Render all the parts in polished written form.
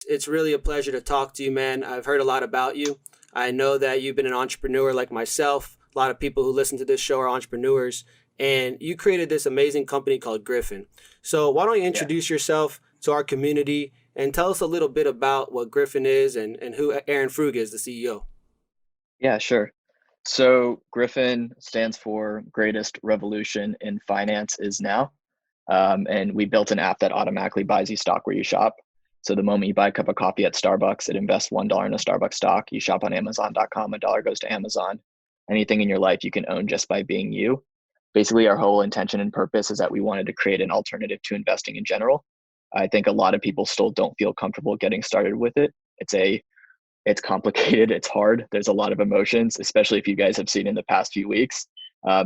It's really a pleasure to talk to you, man. I've heard a lot about you. I know that you've been an entrepreneur like myself. A lot of people who listen to this show are entrepreneurs, and you created this amazing company called Grifin. So, why don't you Yeah. introduce yourself to our community and tell us a little bit about what Griffin is and who Aaron Froug is, the CEO? Yeah, sure. So Griffin stands for Greatest Revolution in Finance is Now. And we built an app that automatically buys you stock where you shop. So the moment you buy a cup of coffee at Starbucks, it invests $1 in a Starbucks stock. You shop on Amazon.com, a dollar goes to Amazon. Anything in your life you can own just by being you. Basically, our whole intention and purpose is that we wanted to create an alternative to investing in general. I think a lot of people still don't feel comfortable getting started with it. It's complicated. It's hard. There's a lot of emotions, especially if you guys have seen in the past few weeks.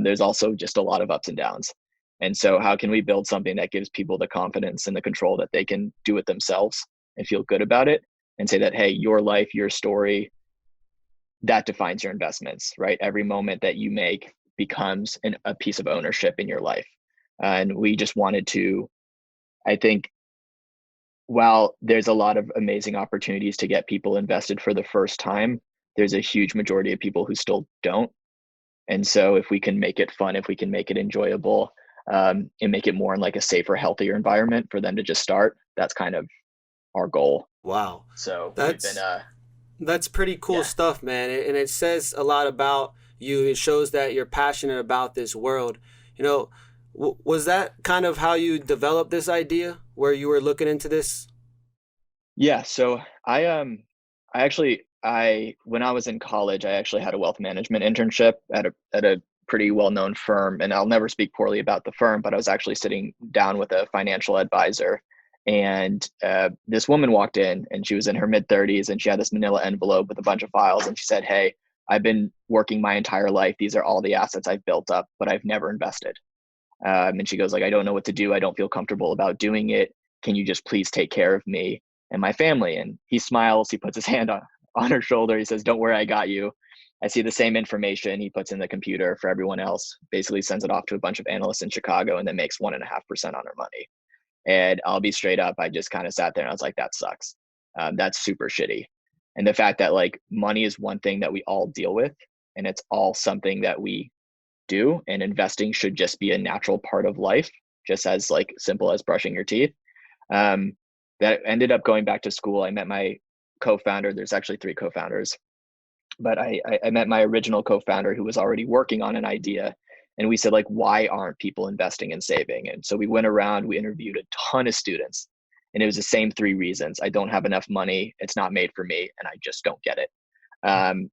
There's also just a lot of ups and downs. And so, how can we build something that gives people the confidence and the control that they can do it themselves and feel good about it and say that, hey, your life, your story, that defines your investments, right? Every moment that you make becomes a piece of ownership in your life. And we just wanted to, I think, while there's a lot of amazing opportunities to get people invested for the first time, there's a huge majority of people who still don't. And so if we can make it fun, if we can make it enjoyable, and make it more in like a safer, healthier environment for them to just start, that's kind of our goal. Wow, So we've been, that's that's pretty cool yeah, stuff, man. And it says a lot about you. It shows that you're passionate about this world. You know, was that kind of how you developed this idea, where you were looking into this? yeah. So I when I was in college, I actually had a wealth management internship at a pretty well known firm, and I'll never speak poorly about the firm, but I was actually sitting down with a financial advisor, and this woman walked in, and she was in her mid 30s, and she had this Manila envelope with a bunch of files, and she said, "Hey, I've been working my entire life. These are all the assets I've built up, but I've never invested." And she goes like, "I don't know what to do. I don't feel comfortable about doing it. Can you just please take care of me and my family?" And he smiles. He puts his hand on her shoulder. He says, "Don't worry, I got you." I see the same information he puts in the computer for everyone else, basically sends it off to a bunch of analysts in Chicago, and then makes 1.5% on her money. And I'll be straight up, I just kind of sat there and I was like, that sucks. That's super shitty. And the fact that like money is one thing that we all deal with, and it's all something that we do, and investing should just be a natural part of life, just as like simple as brushing your teeth. um, that ended up going back to school. I met my co-founder. There's actually three co-founders, but I met my original co-founder who was already working on an idea, and we said like, why aren't people investing and saving? And so we went around, we interviewed a ton of students, and it was the same three reasons: I don't have enough money, it's not made for me, and I just don't get it.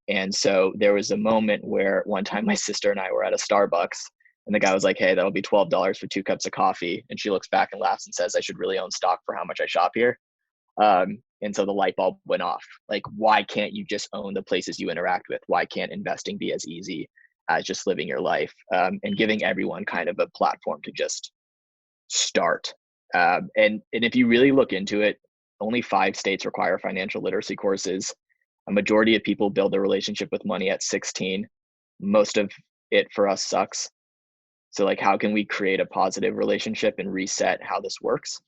And so there was a moment where one time my sister and I were at a Starbucks, and the guy was like, "Hey, that'll be $12 for 2 cups of coffee." And she looks back and laughs and says, "I should really own stock for how much I shop here." And so the light bulb went off. Like, why can't you just own the places you interact with? Why can't investing be as easy as just living your life, and giving everyone kind of a platform to just start? And if you really look into it, only 5 states require financial literacy courses. A majority of people build their relationship with money at 16. Most of it for us sucks. So like, how can we create a positive relationship and reset how this works,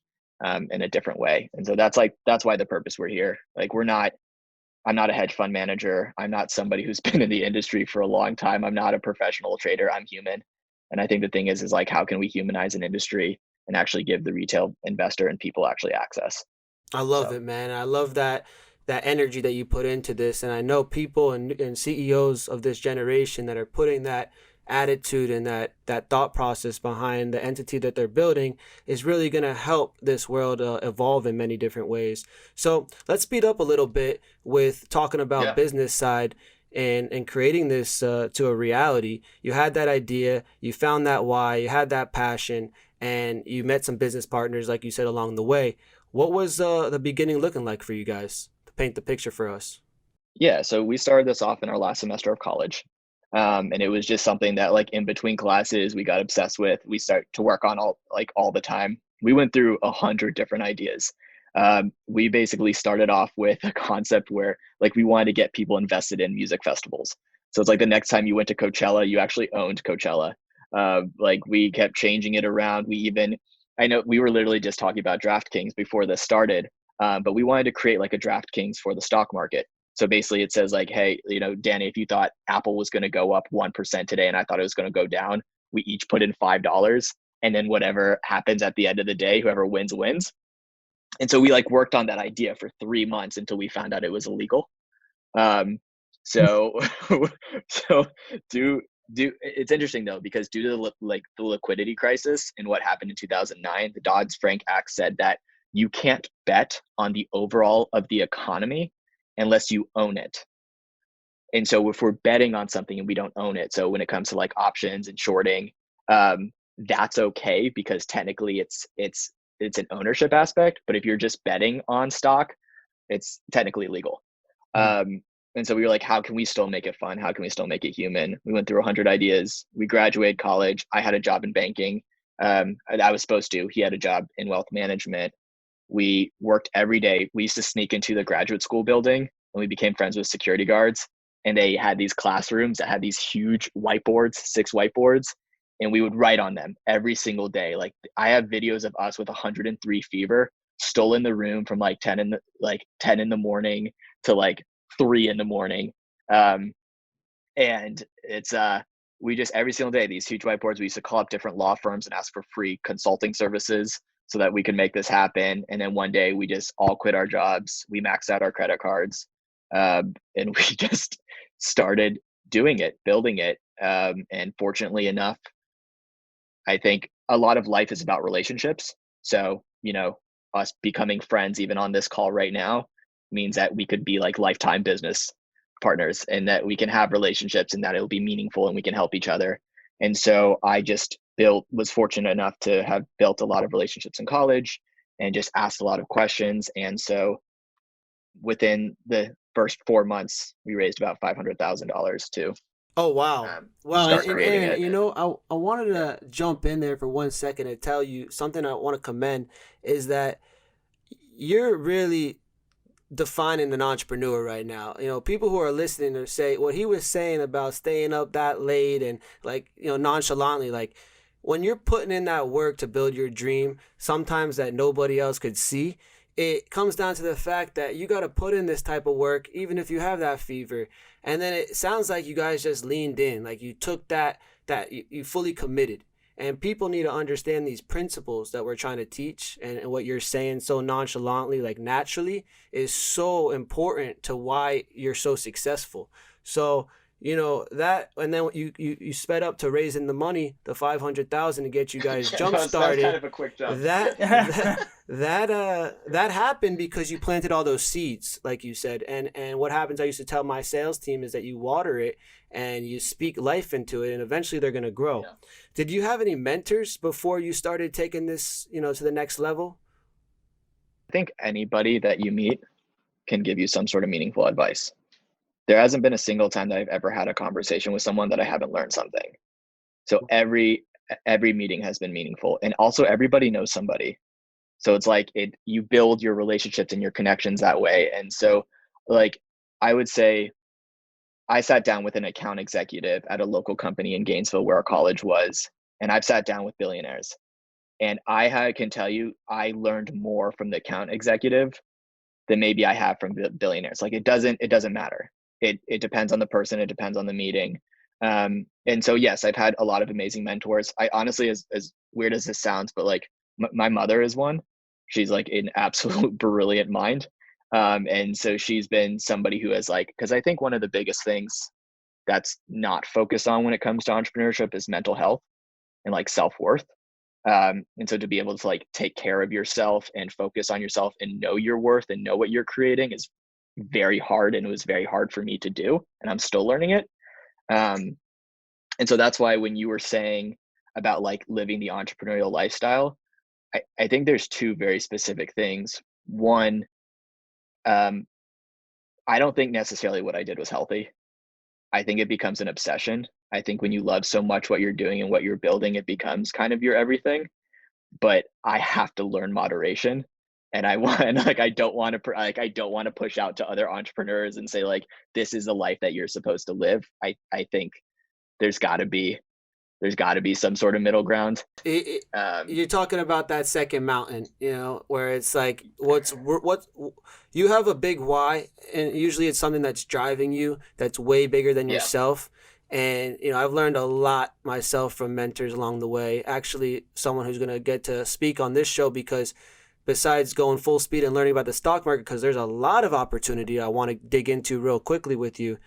in a different way? And so that's why the purpose we're here. Like, I'm not a hedge fund manager. I'm not somebody who's been in the industry for a long time. I'm not a professional trader. I'm human. And I think the thing is like, how can we humanize an industry and actually give the retail investor and people actually access? I love So it, man. I love that energy that you put into this, and I know people and CEOs of this generation that are putting that attitude and that thought process behind the entity that they're building is really going to help this world evolve in many different ways. So let's speed up a little bit with talking about yeah, business side and creating this to a reality. You had that idea, you found that why, you had that passion, and you met some business partners, like you said, along the way. What was the beginning looking like for you guys to paint the picture for us? yeah. So we started this off in our last semester of college. And it was just something that like in between classes we got obsessed with. We start to work on all the time. We went through 100 different ideas. We basically started off with a concept where like we wanted to get people invested in music festivals. So it's like the next time you went to Coachella, you actually owned Coachella. Like we kept changing it around. I know we were literally just talking about DraftKings before this started. But we wanted to create like a DraftKings for the stock market. So basically it says like, hey, you know, Danny, if you thought Apple was going to go up 1% today and I thought it was going to go down, we each put in $5. And then whatever happens at the end of the day, whoever wins, wins. And so we like worked on that idea for 3 months until we found out it was illegal. Um, so, so it's interesting though, because due to the liquidity crisis and what happened in 2009, the Dodd-Frank Act said that you can't bet on the overall of the economy unless you own it. And so if we're betting on something and we don't own it, so when it comes to like options and shorting, that's okay because technically it's an ownership aspect. But if you're just betting on stock, it's technically illegal. And so we were like, how can we still make it fun? How can we still make it human? We went through 100 ideas. We graduated college. I had a job in banking. I was supposed to. He had a job in wealth management. We worked every day. We used to sneak into the graduate school building and we became friends with security guards. And they had these classrooms that had these huge whiteboards, 6 whiteboards, and we would write on them every single day. Like I have videos of us with 103 fever, still in the room from like 10 in the morning to like 3 in the morning. And it's we just every single day, these huge whiteboards, we used to call up different law firms and ask for free consulting services so that we could make this happen. And then one day we just all quit our jobs. We maxed out our credit cards. And we just started doing it, building it. And fortunately enough, I think a lot of life is about relationships. So, you know, us becoming friends, even on this call right now, means that we could be like lifetime business partners and that we can have relationships and that it'll be meaningful and we can help each other. And so I just was fortunate enough to have built a lot of relationships in college and just asked a lot of questions. And so within the first 4 months, we raised about $500,000 to Oh wow. Wow, start creating and it. you know, I wanted Yeah. to jump in there for 1 second and tell you something I want to commend is that you're really defining an entrepreneur right now. You know, people who are listening to say what he was saying about staying up that late and like, you know, nonchalantly, like when you're putting in that work to build your dream, sometimes that nobody else could see, it comes down to the fact that you got to put in this type of work, even if you have that fever. And then it sounds like you guys just leaned in, like you took that you fully committed. And people need to understand these principles that we're trying to teach, and what you're saying so nonchalantly, like naturally, is so important to why you're so successful. So, you know, that, and then you sped up to raising the money, the 500,000 to get you guys jump That was kind started. of a quick jump. That happened because you planted all those seeds, like you said. And what happens, I used to tell my sales team, is that you water it and you speak life into it, and eventually they're going to grow. Yeah. Did you have any mentors before you started taking this, you know, to the next level? I think anybody that you meet can give you some sort of meaningful advice. There hasn't been a single time that I've ever had a conversation with someone that I haven't learned something. So every meeting has been meaningful, and also everybody knows somebody. So it's like you build your relationships and your connections that way. And so like I would say I sat down with an account executive at a local company in Gainesville where our college was, and I've sat down with billionaires. And can tell you, I learned more from the account executive than maybe I have from the billionaires. Like it doesn't matter. It depends on the person. It depends on the meeting. And so, yes, I've had a lot of amazing mentors. I honestly, as weird as this sounds, but like my mother is one. She's like an absolute brilliant mind. And so she's been somebody who has like, because I think one of the biggest things that's not focused on when it comes to entrepreneurship is mental health and like self-worth. And so to be able to like take care of yourself and focus on yourself and know your worth and know what you're creating is very hard. And it was very hard for me to do. And I'm still learning it. And so that's why when you were saying about like living the entrepreneurial lifestyle, I think there's 2 very specific things. One, I don't think necessarily what I did was healthy. I think it becomes an obsession. I think when you love so much what you're doing and what you're building, it becomes kind of your everything. But I have to learn moderation. And I want like I don't want to push out to other entrepreneurs and say like this is the life that you're supposed to live. I think there's got to be there's got to be some sort of middle ground. You're talking about that second mountain, where it's like, what you have a big why, and usually it's something that's driving you that's way bigger than Yeah. yourself. And I've learned a lot myself from mentors along the way. Actually, someone who's going to get to speak on this show, because besides going full speed and learning about the stock market, because there's a lot of opportunity I want to dig into real quickly with you.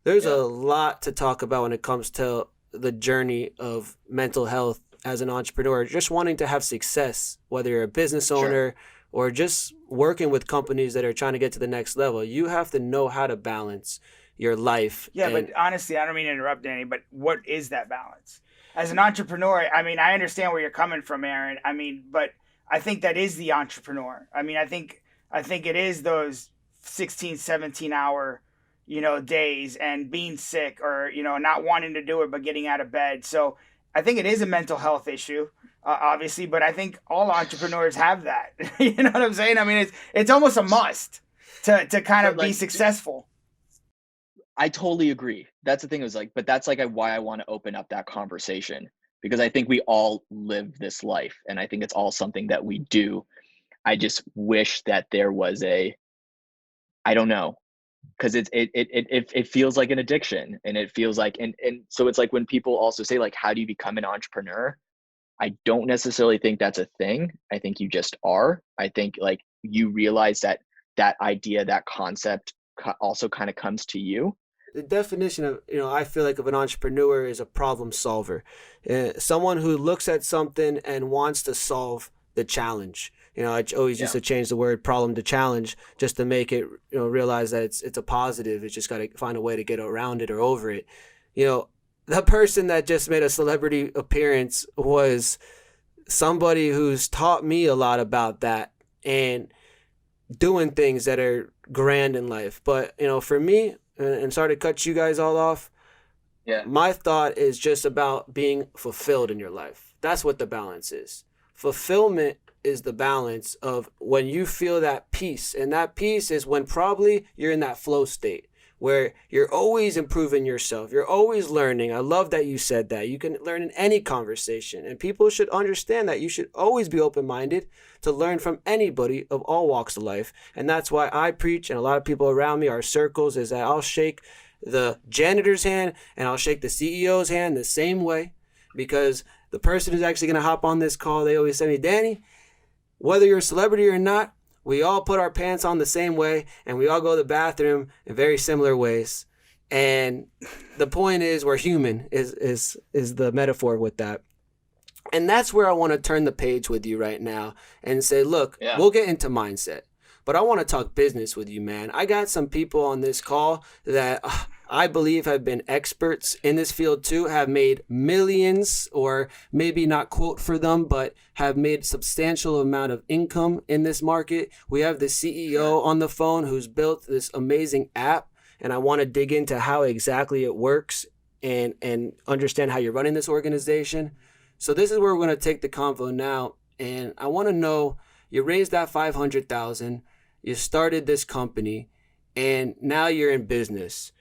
There's a Yeah. lot to talk about when it comes to the journey of mental health as an entrepreneur, just wanting to have success, whether you're a business Sure. owner or just working with companies that are trying to get to the next level. You have to know how to balance your life. Yeah, but And honestly, I don't mean to interrupt, Danny, but what is that balance? As an entrepreneur, I mean, I understand where you're coming from, Aaron. I mean, but I think that is the entrepreneur. I mean, I think it is those 16, 17 hour, days and being sick or, not wanting to do it but getting out of bed. So I think it is a mental health issue, obviously, but I think all entrepreneurs have that. You know what I'm saying? I mean, it's almost a must to kind But of be like, successful. I totally agree. That's the thing, is like, but that's like why I want to open up that conversation, because I think we all live this life and I think it's all something that we do. I just wish that there was I don't know, because it feels like an addiction, and it feels like, and so it's like when people also say like, how do you become an entrepreneur? I don't necessarily think that's a thing. I think you just are. I think like you realize that that idea, that concept also kind of comes to you. the definition of, I feel like, of an entrepreneur is a problem solver, someone who looks at something and wants to solve the challenge. I always used Yeah. to change the word problem to challenge just to make it, realize that it's a positive. It's just got to find a way to get around it or over it. You know, the person that just made a celebrity appearance was somebody who's taught me a lot about that and doing things that are grand in life. But, for me, and sorry to cut you guys all off, Yeah. my thought is just about being fulfilled in your life. That's what the balance is. Fulfillment is the balance of when you feel that peace. And that peace is when probably you're in that flow state where you're always improving yourself. You're always learning. I love that you said that. You can learn in any conversation. And people should understand that you should always be open minded to learn from anybody of all walks of life. And that's why I preach, and a lot of people around me, our circles, is that I'll shake the janitor's hand and I'll shake the CEO's hand the same way, because the person who's actually going to hop on this call, they always say to me, Danny, whether you're a celebrity or not, we all put our pants on the same way and we all go to the bathroom in very similar ways. And the point is, we're human is the metaphor with that. And that's where I want to turn the page with you right now and say, look, Yeah. we'll get into mindset, but I want to talk business with you, man. I got some people on this call that I believe have been experts in this field too, have made millions, or maybe not quote for them, but have made substantial amount of income in this market. We have the CEO on the phone who's built this amazing app, and I want to dig into how exactly it works and understand how you're running this organization. So this is where we're going to take the convo now, and I want to know, you raised that 500,000, you started this company, and now you're in business.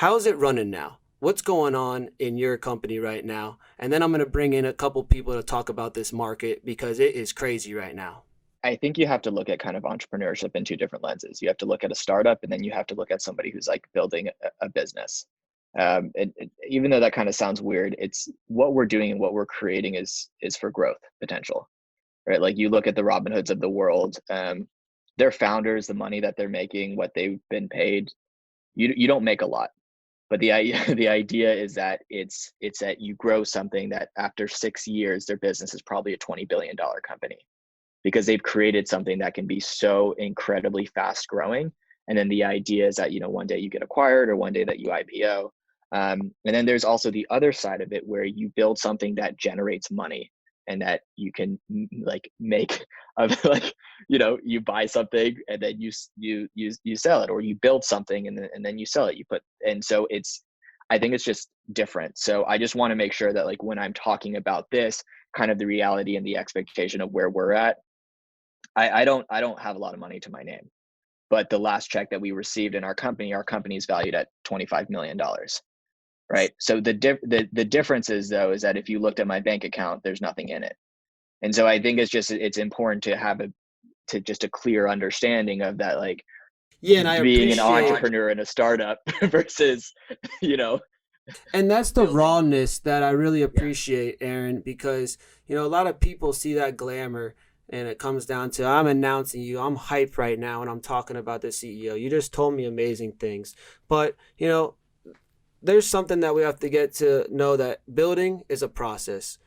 How's it running now? What's going on in your company right now? And then I'm going to bring in a couple people to talk about this market, because it is crazy right now. I think you have to look at kind of entrepreneurship in two different lenses. You have to look at a startup, and then you have to look at somebody who's like building a business. Even though that kind of sounds weird, it's what we're doing and what we're creating is for growth potential, right? Like you look at the Robin Hoods of the world, their founders, the money that they're making, what they've been paid, you don't make a lot. But the idea the idea is that it's that you grow something that after 6 years, their business is probably a $20 billion company, because they've created something that can be so incredibly fast growing. And then the idea is that, one day you get acquired or one day that you IPO. And then there's also the other side of it where you build something that generates money and that you can like make of like, you buy something and then you sell it, or you build something and then you sell it. And so I think it's just different. So I just want to make sure that like when I'm talking about this, kind of the reality and the expectation of where we're at, I don't have a lot of money to my name, but the last check that we received in our company is valued at $25 million. right? So the difference is though, is that if you looked at my bank account, there's nothing in it. And so I think it's important to have just a clear understanding of that, like Yeah, and I being an appreciate, entrepreneur in a startup versus, you know, and that's the building. rawness that I really Yeah. appreciate, Aaron, because a lot of people see that glamour, and it comes down to, I'm announcing you, I'm hyped right now, and I'm talking about the CEO. You just told me amazing things, but there's something that we have to get to know, that building is a process,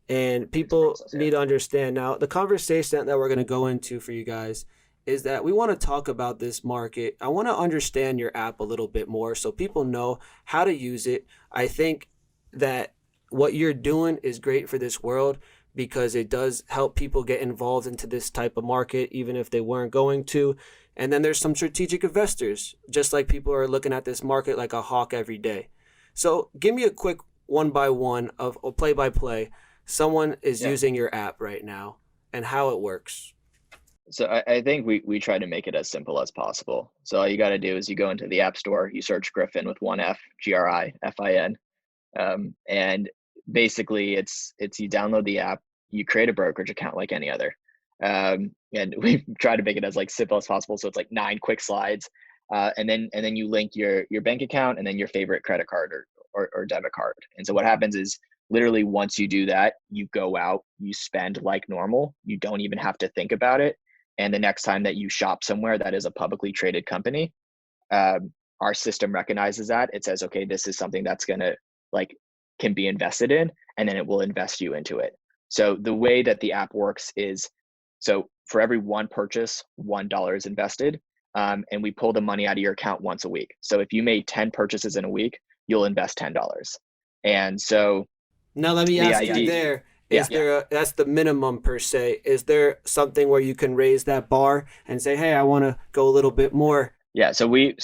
and It's a people process. Yeah. need to understand. Now, the conversation that we're going to go into for you guys is that we want to talk about this market. I want to understand your app a little bit more so people know how to use it. I think that what you're doing is great for this world because it does help people get involved into this type of market, even if they weren't going to. And then there's some strategic investors, just like people are looking at this market like a hawk every day. So give me a quick one by one of play by play. Someone is Yeah. using your app right now and how it works. So I think we try to make it as simple as possible. So all you got to do is you go into the App Store, you search Grifin with one F, Grifin, and basically it's you download the app, you create a brokerage account like any other, and we try to make it as like simple as possible. So it's like 9 quick slides, and then you link your bank account and then your favorite credit card or debit card. And so what happens is literally once you do that, you go out, you spend like normal, you don't even have to think about it. And the next time that you shop somewhere that is a publicly traded company, our system recognizes that. It says, okay, this is something that's going to like can be invested in, and then it will invest you into it. So the way that the app works is, so for every one purchase, $1 is invested, and we pull the money out of your account once a week. So if you made 10 purchases in a week, you'll invest $10. And so Now let me the ask you idea, there, yeah. is there that's the minimum per se. Is there something where you can raise that bar and say, "Hey, I want to go a little bit more." Yeah, so we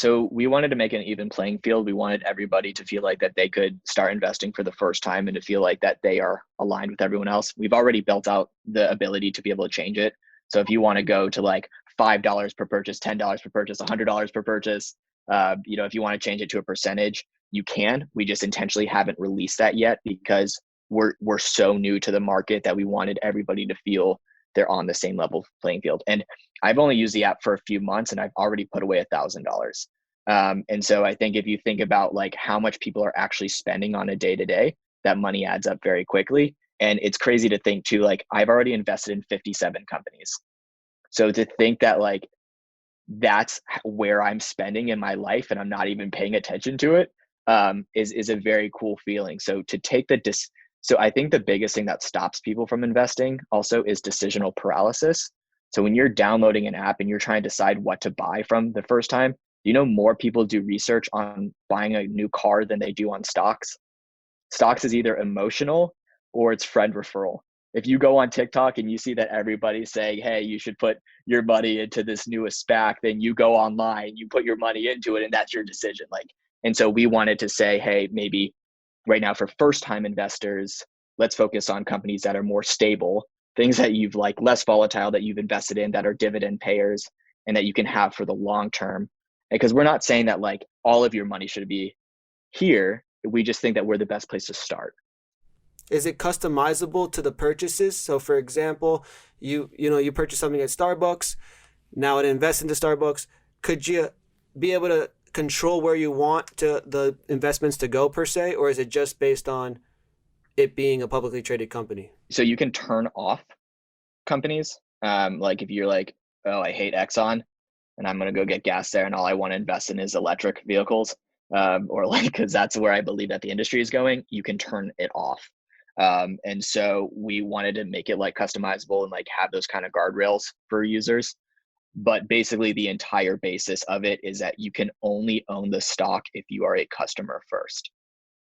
wanted to make an even playing field. We wanted everybody to feel like that they could start investing for the first time and to feel like that they are aligned with everyone else. We've already built out the ability to be able to change it. So if you want to go to like $5 per purchase, $10 per purchase, $100 per purchase, if you want to change it to a percentage, you can. We just intentionally haven't released that yet because we're so new to the market that we wanted everybody to feel they're on the same level playing field. And I've only used the app for a few months and I've already put away $1,000. And so I think if you think about like how much people are actually spending on a day to day, that money adds up very quickly. And it's crazy to think too, like I've already invested in 57 companies. So to think that like that's where I'm spending in my life and I'm not even paying attention to it, is a very cool feeling. So to take so I think the biggest thing that stops people from investing also is decisional paralysis. So when you're downloading an app and you're trying to decide what to buy from the first time, more people do research on buying a new car than they do on stocks. Stocks is either emotional or it's friend referral. If you go on TikTok and you see that everybody's saying, hey, you should put your money into this newest SPAC, then you go online, you put your money into it, and that's your decision. And so we wanted to say, hey, maybe right now for first time investors, let's focus on companies that are more stable, things that you've like less volatile, that you've invested in, that are dividend payers and that you can have for the long term. Because we're not saying that like all of your money should be here. We just think that we're the best place to start. Is it customizable to the purchases? So for example, you purchase something at Starbucks, now it invests into Starbucks. Could you be able to control where you want to the investments to go per se, or is it just based on it being a publicly traded company? So you can turn off companies. Like if you're like, oh, I hate Exxon and I'm going to go get gas there and all I want to invest in is electric vehicles, or like, because that's where I believe that the industry is going, you can turn it off. And so we wanted to make it like customizable and like have those kind of guardrails for users. But basically the entire basis of it is that you can only own the stock if you are a customer first.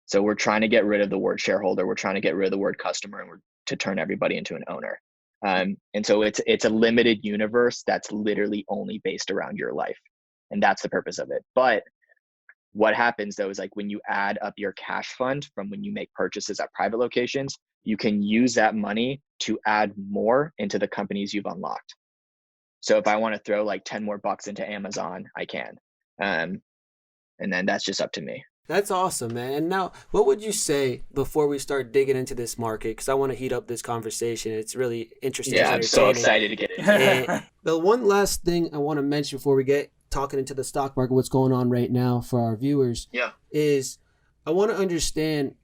So we're trying to get rid of the word shareholder. We're trying to get rid of the word customer, and we're to turn everybody into an owner. And so it's a limited universe that's literally only based around your life. And that's the purpose of it. But what happens though is like when you add up your cash fund from when you make purchases at private locations, you can use that money to add more into the companies you've unlocked. So if I want to throw like 10 more bucks into Amazon, I can. And then that's just up to me. That's awesome, man. And now, what would you say before we start digging into this market? Because I want to heat up this conversation. It's really interesting and Yeah, I'm so entertaining. excited to get into it. And the one last thing I want to mention before we get talking into the stock market, what's going on right now for our viewers, is I want to understand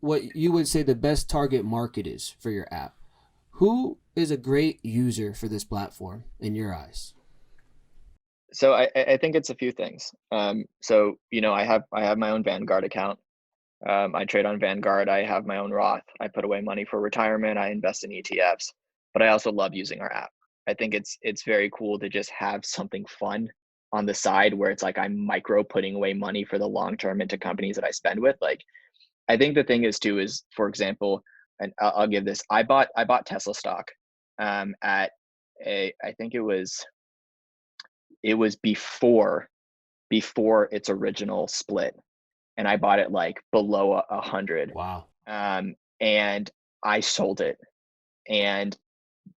what you would say the best target market is for your app. Who is a great user for this platform in your eyes? So I think it's a few things. So I have my own Vanguard account. I trade on Vanguard. I have my own Roth. I put away money for retirement. I invest in ETFs, but I also love using our app. I think it's very cool to just have something fun on the side where it's like I'm micro putting away money for the long term into companies that I spend with. Like, I think the thing is too is, for example, and I'll give this. I bought Tesla stock at I think it was before its original split, and I bought it like below 100. Wow. And I sold it, and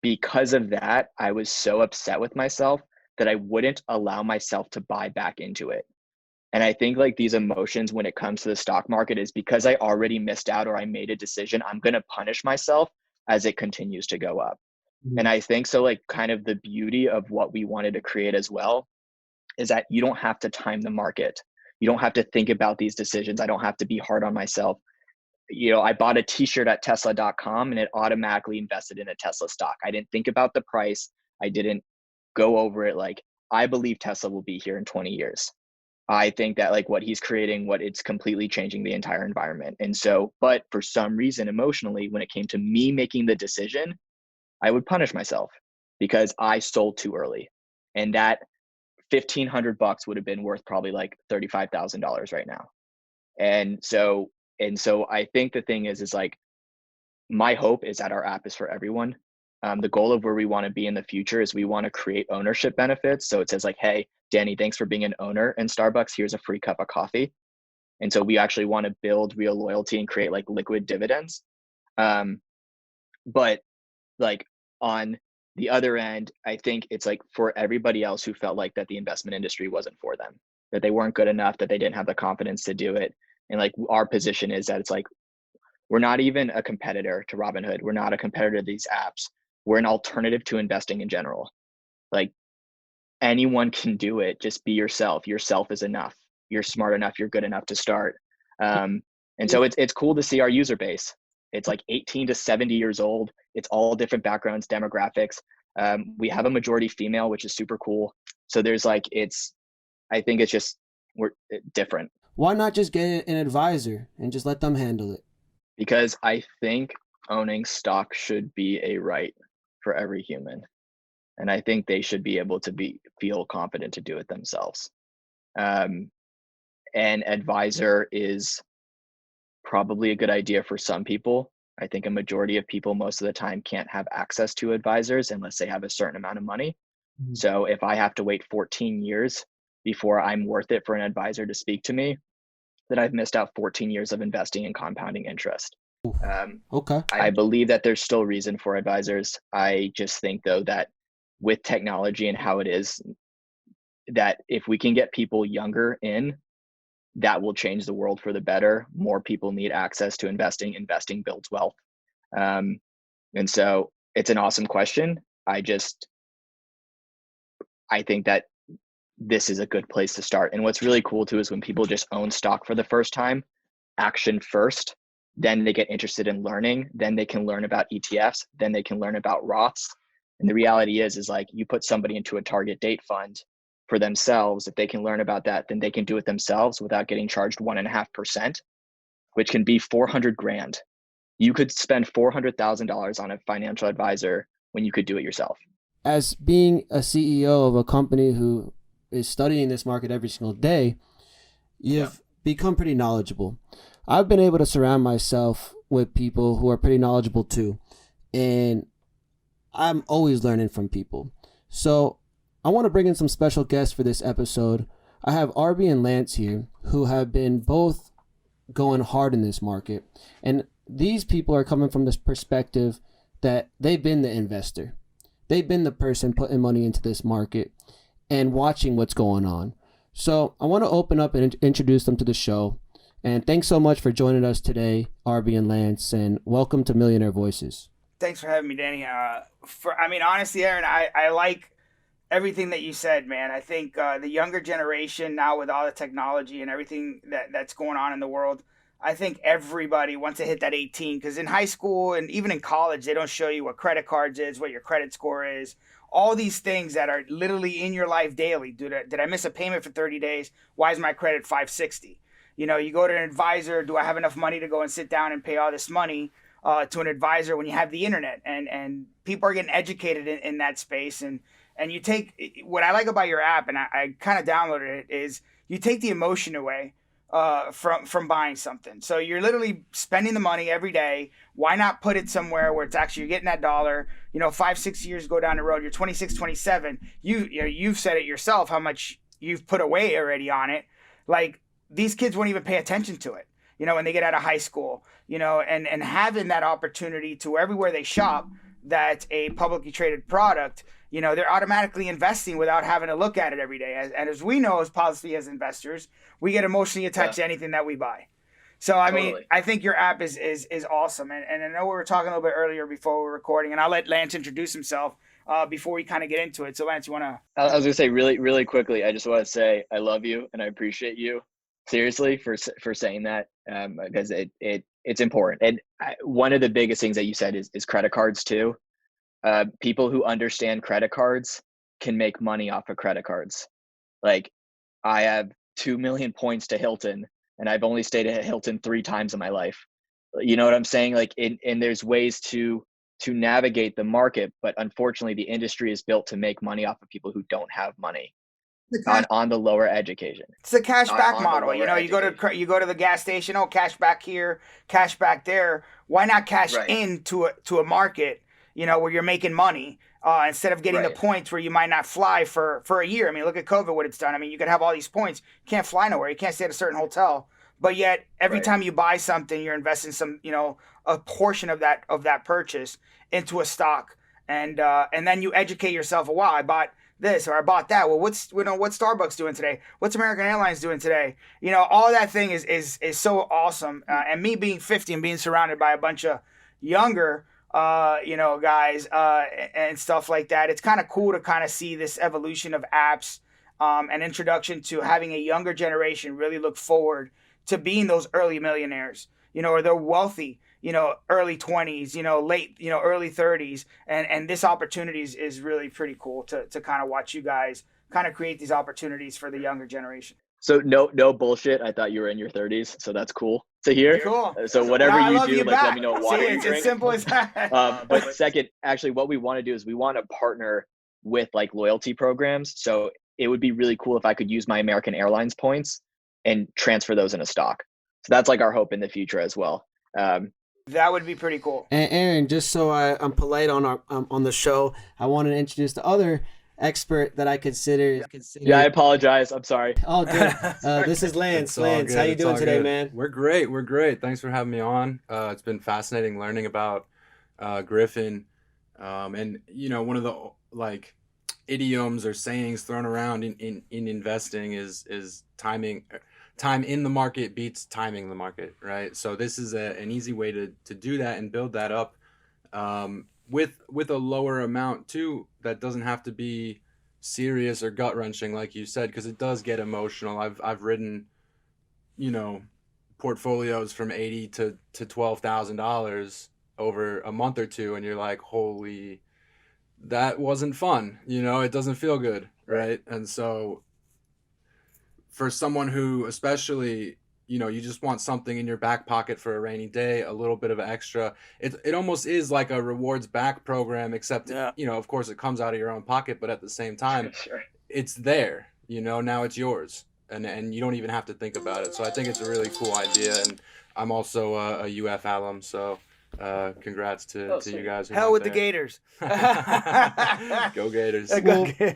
because of that, I was so upset with myself that I wouldn't allow myself to buy back into it. And I think like these emotions when it comes to the stock market is because I already missed out or I made a decision, I'm going to punish myself as it continues to go up. And I think so, like, kind of the beauty of what we wanted to create as well is that you don't have to time the market. You don't have to think about these decisions. I don't have to be hard on myself. I bought a t-shirt at tesla.com and it automatically invested in a Tesla stock. I didn't think about the price. I didn't go over it. Like, I believe Tesla will be here in 20 years. I think that like what he's creating, it's completely changing the entire environment. And so, but for some reason, emotionally, when it came to me making the decision, I would punish myself because I sold too early. And that $1,500 would have been worth probably like $35,000 right now. And so I think the thing is like, my hope is that our app is for everyone. The goal of where we want to be in the future is we want to create ownership benefits. So it says like, hey, Danny, thanks for being an owner in Starbucks. Here's a free cup of coffee. And so we actually want to build real loyalty and create like liquid dividends. But like on the other end, I think it's like for everybody else who felt like that the investment industry wasn't for them, that they weren't good enough, that they didn't have the confidence to do it. And like our position is that it's like, we're not even a competitor to Robinhood. We're not a competitor to these apps. We're an alternative to investing in general. Like, anyone can do it. Just be yourself. Yourself is enough. You're smart enough. You're good enough to start. And so it's cool to see our user base. It's like 18 to 70 years old. It's all different backgrounds, demographics. We have a majority female, which is super cool. So there's like, I think it's just, we're different. Why not just get an advisor and just let them handle it? Because I think owning stock should be a right for every human. And I think they should be able to feel confident to do it themselves. An advisor is probably a good idea for some people. I think a majority of people most of the time can't have access to advisors unless they have a certain amount of money. Mm-hmm. So if I have to wait 14 years before I'm worth it for an advisor to speak to me, then I've missed out 14 years of investing in compounding interest. Okay. I believe that there's still reason for advisors. I just think though that with technology and how it is, that if we can get people younger in, that will change the world for the better. More people need access to investing. Investing builds wealth. And so it's an awesome question. I think that this is a good place to start. And what's really cool too is when people just own stock for the first time, action first, then they get interested in learning, then they can learn about ETFs, then they can learn about Roths. And the reality is like you put somebody into a target date fund for themselves. If they can learn about that, then they can do it themselves without getting charged 1.5%, which can be $400,000. You could spend $400,000 on a financial advisor when you could do it yourself. As being a CEO of a company who is studying this market every single day, you've become pretty knowledgeable. I've been able to surround myself with people who are pretty knowledgeable too. And I'm always learning from people. So I want to bring in some special guests for this episode. I have RB and Lance here who have been both going hard in this market. And these people are coming from this perspective that they've been the investor. They've been the person putting money into this market and watching what's going on. So I want to open up and introduce them to the show. And thanks so much for joining us today, Arby and Lance, and welcome to Millionaire Voices. Thanks for having me, Danny. Honestly, Aaron, I like everything that you said, man. I think the younger generation now, with all the technology and everything that's going on in the world, I think everybody wants to hit that 18, because in high school and even in college, they don't show you what credit cards is, what your credit score is, all these things that are literally in your life daily. Did I miss a payment for 30 days? Why is my credit 560? You know, you go to an advisor. Do I have enough money to go and sit down and pay all this money to an advisor when you have the internet? And people are getting educated in that space. And you take, what I like about your app, and I kind of downloaded it, is you take the emotion away from buying something. So you're literally spending the money every day. Why not put it somewhere where it's actually, you're getting that dollar, 5-6 years go down the road, you're 26, 27. You've said it yourself, how much you've put away already on it. Like, these kids won't even pay attention to it, when they get out of high school, and having that opportunity to, everywhere they shop, that's a publicly traded product, they're automatically investing without having to look at it every day. And as we know, as policy as investors, we get emotionally attached to anything that we buy. So, I mean, I think your app is awesome. And I know we were talking a little bit earlier before we were recording, and I'll let Lance introduce himself before we kind of get into it. So, Lance, you want to? I was going to say really, really quickly, I just want to say I love you and I appreciate you, seriously, for saying that, because it's important. And one of the biggest things that you said is credit cards too. People who understand credit cards can make money off of credit cards. Like, I have 2 million points to Hilton, and I've only stayed at Hilton 3 times in my life. You know what I'm saying? Like, and there's ways to navigate the market, but unfortunately the industry is built to make money off of people who don't have money on the lower education. It's a cash back model. You go to the gas station, cash back here, cash back there. Why not cash into a market, where you're making money, instead of getting the points where you might not fly for a year. I mean, look at COVID, what it's done. I mean, you could have all these points. You can't fly nowhere. You can't stay at a certain hotel. But yet every time you buy something, you're investing some, a portion of that purchase into a stock. And then you educate yourself. Wow, I bought this or I bought that. Well, what's Starbucks doing today? What's American Airlines doing today? All that thing is so awesome. And me being 50 and being surrounded by a bunch of younger guys and stuff like that, it's kind of cool to kind of see this evolution of apps, and introduction to having a younger generation really look forward to being those early millionaires, or they're wealthy, early 20s, late, early 30s. And this opportunity is really pretty cool to kind of watch you guys kind of create these opportunities for the younger generation. So no bullshit. I thought you were in your 30s, so that's cool to hear. Cool. So whatever you do, let me know what water you drink. It's as simple as that. But second, actually, what we want to do is we want to partner with like loyalty programs. So it would be really cool if I could use my American Airlines points and transfer those in a stock. So that's like our hope in the future as well. That would be pretty cool. And Aaron, just so I'm polite on the show, I wanted to introduce the other expert that I consider. Yeah, I apologize. I'm sorry. Oh, good. This is Lance. Lance, how you doing today, man? We're great. Thanks for having me on. It's been fascinating learning about Grifin. And one of the like idioms or sayings thrown around in investing is timing. Time in the market beats timing the market, right? So this is an easy way to do that and build that up with a lower amount too. That doesn't have to be serious or gut wrenching, like you said, because it does get emotional. I've written, portfolios from $80,000 to $12,000 over a month or two, and you're like, holy, that wasn't fun. It doesn't feel good, right? And so for someone who, especially, you just want something in your back pocket for a rainy day, a little bit of extra. It almost is like a rewards back program, except, of course it comes out of your own pocket, but at the same time, it's there, now it's yours. And you don't even have to think about it. So I think it's a really cool idea. And I'm also a UF alum, so congrats to you guys. Hell with the Gators. Go Gators.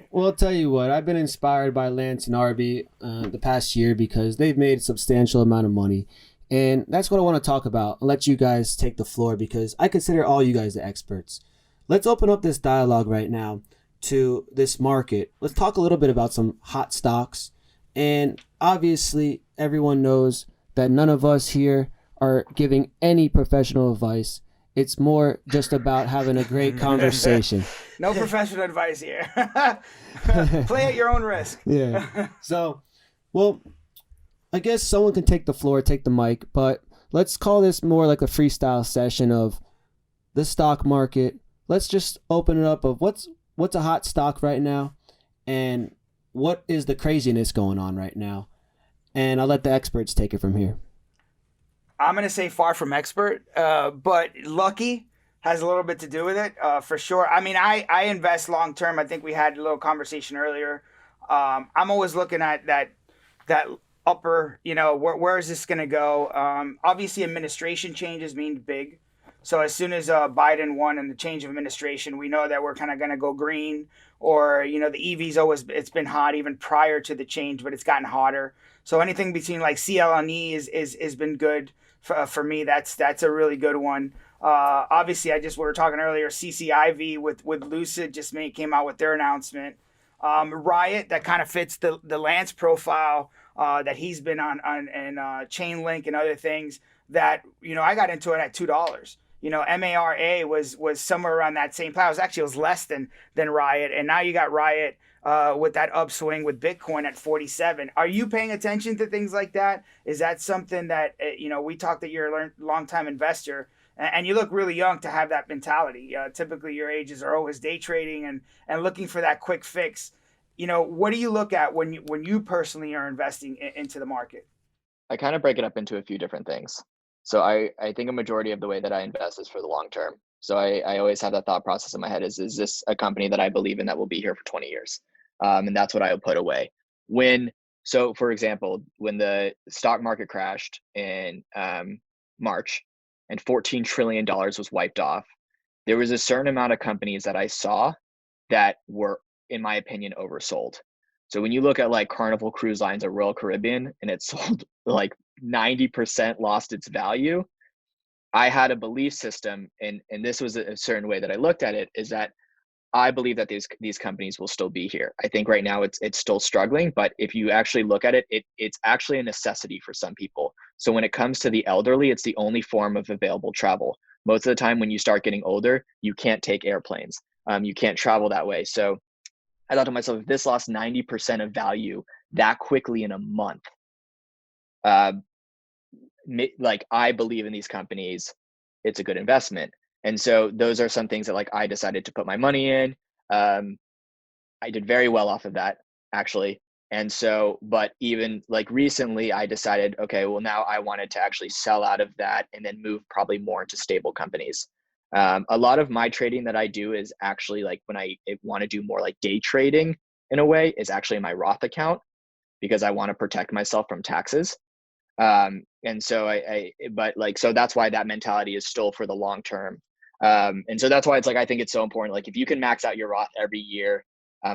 Well, I'll tell you what, I've been inspired by Lance and Arby the past year because they've made a substantial amount of money. And that's what I want to talk about. I'll let you guys take the floor because I consider all you guys the experts. Let's open up this dialogue right now to this market. Let's talk a little bit about some hot stocks. And obviously, everyone knows that none of us here are giving any professional advice. It's more just about having a great conversation. No professional advice here. Play at your own risk. Yeah. So, well, I guess someone can take the floor, take the mic, but let's call this more like a freestyle session of the stock market. Let's just open it up of what's a hot stock right now and what is the craziness going on right now. And I'll let the experts take it from here. I'm going to say far from expert, but lucky has a little bit to do with it, for sure. I mean, I invest long term. I think we had a little conversation earlier. I'm always looking at that upper, where is this going to go? Obviously, administration changes mean big. So as soon as Biden won and the change of administration, we know that we're kind of going to go green, or, the EVs it's been hot even prior to the change, but it's gotten hotter. So anything between like CL and E is been good for me. That's a really good one. Obviously, we were talking earlier, CCIV with Lucid just came out with their announcement. Riot, that kind of fits the Lance profile that he's been on and Chainlink and other things that, I got into it at $2. MARA was somewhere around that same price. Actually, it was less than Riot. And now you got Riot with that upswing with Bitcoin at 47. Are you paying attention to things like that? Is that something that, we talked that you're a long-time investor and you look really young to have that mentality. Typically your ages are always day trading and looking for that quick fix. What do you look at when you personally are investing into the market? I kind of break it up into a few different things. So I think a majority of the way that I invest is for the long term. So I always have that thought process in my head is this a company that I believe in that will be here for 20 years? And that's what I would put away. So for example, when the stock market crashed in March and $14 trillion was wiped off, there was a certain amount of companies that I saw that were, in my opinion, oversold. So when you look at like Carnival Cruise Lines or Royal Caribbean and it sold like 90% lost its value, I had a belief system, and this was a certain way that I looked at it, is that I believe that these companies will still be here. I think right now it's still struggling, but if you actually look at it, it's actually a necessity for some people. So when it comes to the elderly, it's the only form of available travel. Most of the time when you start getting older, you can't take airplanes. You can't travel that way. So I thought to myself, if this lost 90% of value that quickly in a month, like I believe in these companies, it's a good investment. And so those are some things that like I decided to put my money in. I did very well off of that actually. And so, but even like recently I decided, okay, well now I wanted to actually sell out of that and then move probably more into stable companies. A lot of my trading that I do is actually like when I want to do more like day trading in a way is actually my Roth account because I want to protect myself from taxes. And so so that's why that mentality is still for the long term. And so that's why it's like, I think it's so important. Like if you can max out your Roth every year,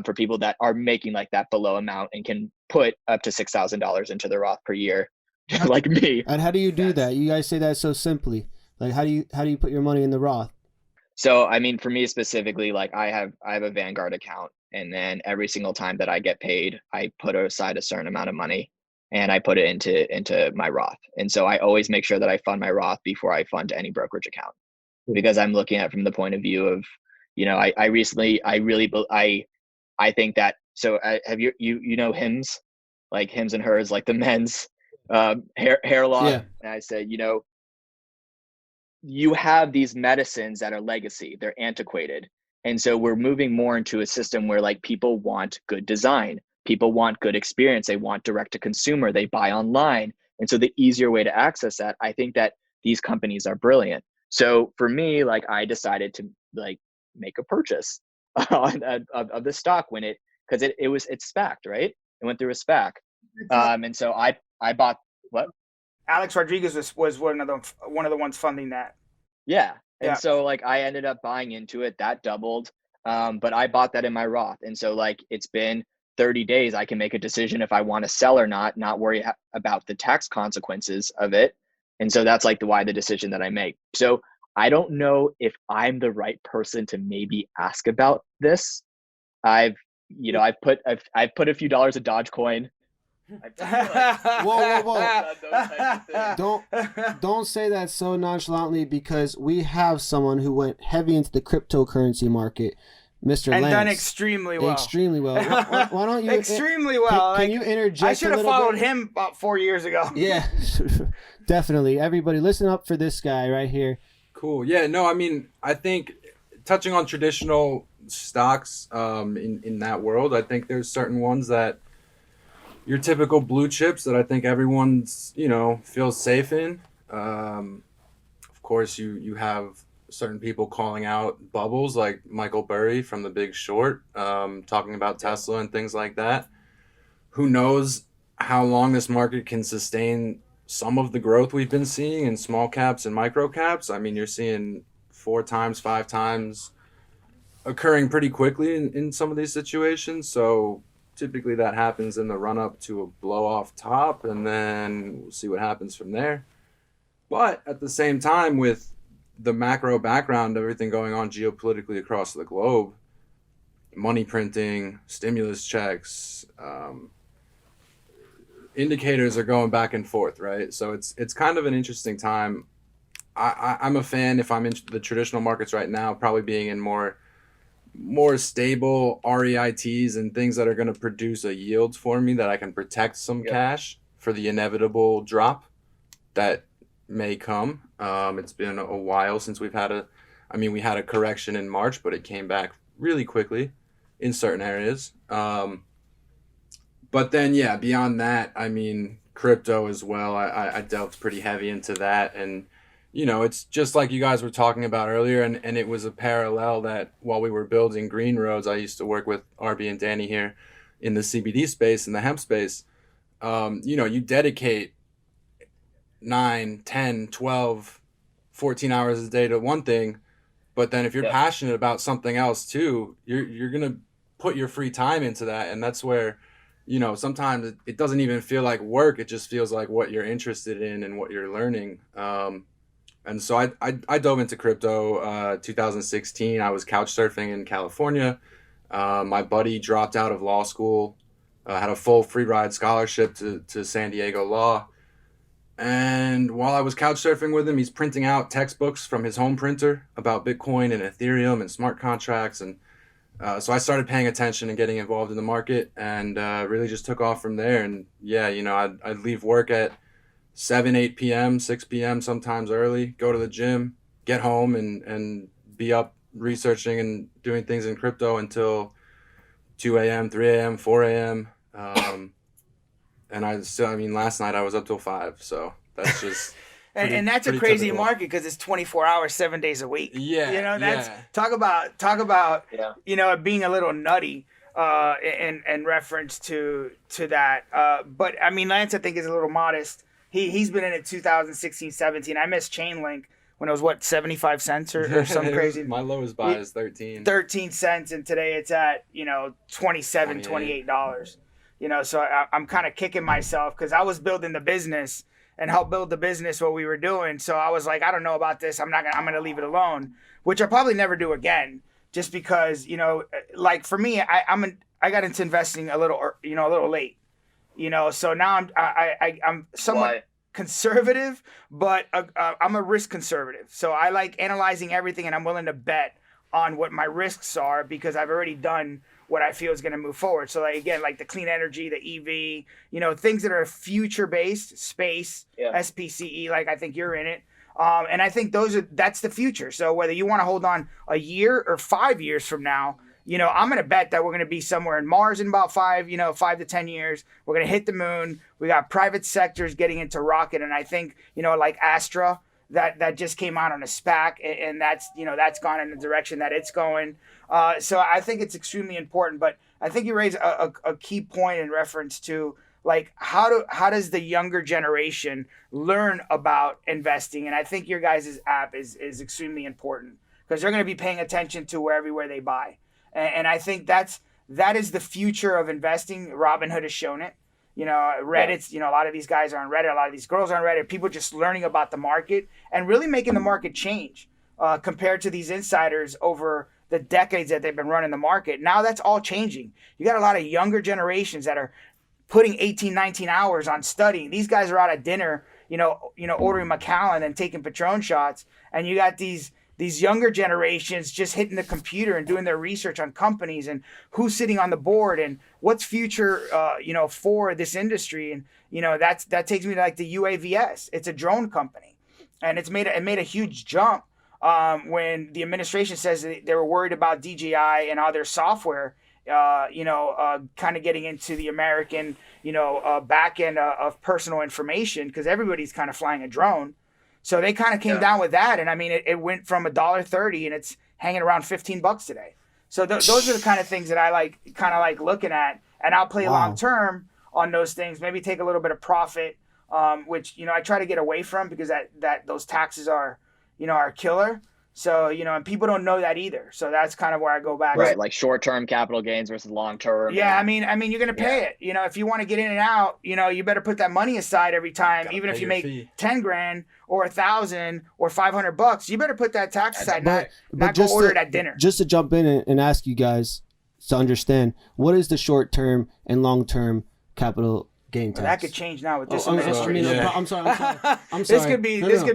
for people that are making like that below amount and can put up to $6,000 into the Roth per year, like me. And how do you do that? You guys say that so simply. Like how do you put your money in the Roth? So, I mean, for me specifically, like I have a Vanguard account, and then every single time that I get paid, I put aside a certain amount of money and I put it into my Roth. And so I always make sure that I fund my Roth before I fund any brokerage account, because I'm looking at it from the point of view of, I think that, so have you Hims, like Hims and Hers, like the men's hair loss. Yeah. And I said, you have these medicines that are legacy, they're antiquated. And so we're moving more into a system where like people want good design, people want good experience, they want direct to consumer, they buy online. And so the easier way to access that, I think that these companies are brilliant. So for me, like I decided to like make a purchase of the stock when because it's SPAC'd, right? It went through a SPAC. And so I bought what? Alex Rodriguez was one of the ones funding that. Yeah. And Yeah. so like I ended up buying into it, that doubled. But I bought that in my Roth. And so like it's been 30 days. I can make a decision if I want to sell or not worry about the tax consequences of it. And so that's like the decision that I make. So I don't know if I'm the right person to maybe ask about this. I've put a few dollars of Dogecoin I feel like Whoa. about those types of things. Don't say that so nonchalantly, because we have someone who went heavy into the cryptocurrency market, Mr. And Lance. done extremely well. Extremely well. Why don't you? Extremely well. Can you interject? I should have followed bit? him about 4 years ago. Yeah, definitely. Everybody, listen up for this guy right here. Cool. Yeah. No, I mean, I think touching on traditional stocks in that world, I think there's certain ones that your typical blue chips that I think everyone's, feels safe in. Of course, you have certain people calling out bubbles like Michael Burry from The Big Short, talking about Tesla and things like that. Who knows how long this market can sustain some of the growth we've been seeing in small caps and micro caps. I mean, you're seeing 4 times, 5 times occurring pretty quickly in some of these situations. So typically that happens in the run up to a blow off top, and then we'll see what happens from there. But at the same time, with the macro background, everything going on geopolitically across the globe, money printing, stimulus checks, indicators are going back and forth, right? So it's kind of an interesting time. I'm a fan, if I'm in the traditional markets right now, probably being in more stable REITs and things that are going to produce a yield for me that I can protect some cash for the inevitable drop that may come. It's been a while since we had a correction in March, but it came back really quickly in certain areas. But then, beyond that, I mean, crypto as well. I delved pretty heavy into that. And, it's just like you guys were talking about earlier. And it was a parallel that while we were building Green Roads, I used to work with RB and Danny here in the CBD space, in the hemp space. You dedicate 9, 10, 12, 14 hours a day to one thing. But then if you're passionate about something else too, you're going to put your free time into that. And that's where, sometimes it doesn't even feel like work. It just feels like what you're interested in and what you're learning. And so I dove into crypto 2016. I was couch surfing in California. My buddy dropped out of law school, had a full free ride scholarship to San Diego Law. And while I was couch surfing with him, he's printing out textbooks from his home printer about Bitcoin and Ethereum and smart contracts. And so I started paying attention and getting involved in the market, and really just took off from there. And I'd leave work at 7, 8 p.m., 6 p.m., sometimes early, go to the gym, get home and be up researching and doing things in crypto until 2 a.m., 3 a.m., 4 a.m. And last night I was up till 5. So that's just... And that's a crazy market because it's 24 hours, 7 days a week. Yeah. That's talk about it being a little nutty in reference to that. But I mean, Lance, I think, is a little modest. He's been in it 2016, 17. I missed Chainlink when it was 75 cents or something crazy. My lowest buy is 13. 13 cents, and today it's at $27, $28. So I'm kind of kicking myself because I was building the business and help build the business what we were doing. So I was like, I don't know about this. I'm gonna leave it alone, which I'll probably never do again, just because like for me, I got into investing a little late, So now I'm somewhat conservative, but I'm a risk conservative. So I like analyzing everything, and I'm willing to bet on what my risks are because I've already done what I feel is going to move forward. So like the clean energy, the EV, things that are future based, space, SPCE, like I think you're in it. And I think that's the future. So whether you want to hold on a year or 5 years from now, I'm going to bet that we're going to be somewhere in Mars in about 5 to 10 years. We're going to hit the moon. We got private sectors getting into rocket. And I think, like Astra, that just came out on a SPAC, and that's gone in the direction that it's going. So I think it's extremely important. But I think you raise a key point in reference to like how does the younger generation learn about investing? And I think your guys' app is extremely important because they're going to be paying attention to everywhere they buy. And I think that is the future of investing. Robinhood has shown it. Reddit's, a lot of these guys are on Reddit. A lot of these girls are on Reddit. People just learning about the market and really making the market change compared to these insiders over the decades that they've been running the market. Now that's all changing. You got a lot of younger generations that are putting 18, 19 hours on studying. These guys are out at dinner, ordering Macallan and taking Patron shots. And you got these younger generations just hitting the computer and doing their research on companies and who's sitting on the board and what's future, for this industry. And, that takes me to like the UAVS. It's a drone company, and it made a huge jump when the administration says that they were worried about DJI and other software, kind of getting into the American, back end of personal information, because everybody's kind of flying a drone. So they kind of came down with that. And I mean, it went from $1.30 and it's hanging around $15 today. So those are the kind of things that I like looking at, and I'll play long term on those things, maybe take a little bit of profit, which, I try to get away from, because that those taxes are a killer. So, and people don't know that either. So that's kind of where I go back. Right. Like short-term capital gains versus long-term. Yeah. I mean, you're going to pay it, if you want to get in and out, you better put that money aside every time, even if you make fee. 10 grand or 1,000 or $500, you better put that tax aside, not go order it at dinner. Just to jump in and ask you guys to understand, what is the short-term and long-term capital gain tax? Well, that could change now with this I'm administration. sorry. This could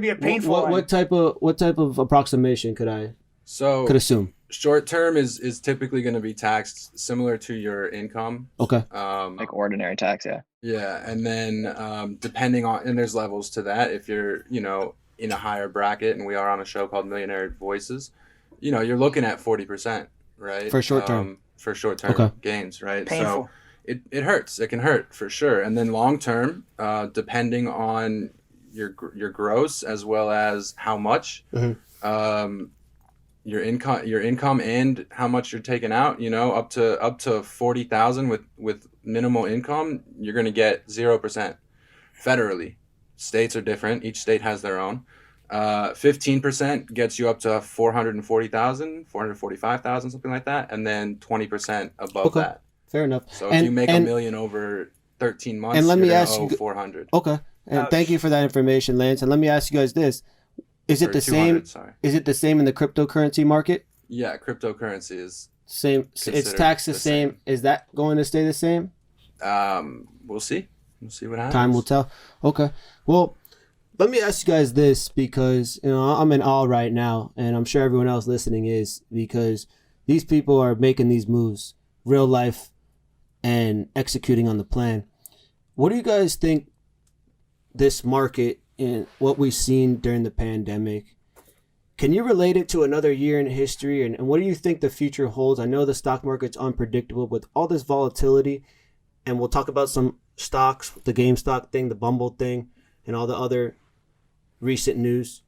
be a painful what type of approximation could I assume? Short term is typically going to be taxed similar to your income. Okay. Like ordinary tax, yeah. Yeah, and then depending on, and there's levels to that. If you're in a higher bracket, and we are on a show called Millionaire Voices, you're looking at 40%, right? For short term. For short term gains, right? Painful. So it hurts. It can hurt for sure. And then long term, depending on your gross as well as how much, your income and how much you're taking out, up to 40,000 with minimal income, you're going to get 0% federally. States are different. Each state has their own. 15% gets you up to 440,000, 445,000, something like that, and then 20% above that. Fair enough. So if you make $1 million over 13 months, and let me ask owe you, 400. Okay, and thank you for that information, Lance. And let me ask you guys this: Is it the same? Is it the same in the cryptocurrency market? Yeah, cryptocurrency is same. It's taxed the same. Is that going to stay the same? We'll see. We'll see what happens. Time will tell. Okay. Well, let me ask you guys this, because I'm in awe right now, and I'm sure everyone else listening is, because these people are making these moves, real life, and executing on the plan. What do you guys think this market and what we've seen during the pandemic, can you relate it to another year in history? And what do you think the future holds? I know the stock market's unpredictable with all this volatility, and we'll talk about some stocks, the GameStop thing, the Bumble thing, and all the other recent news.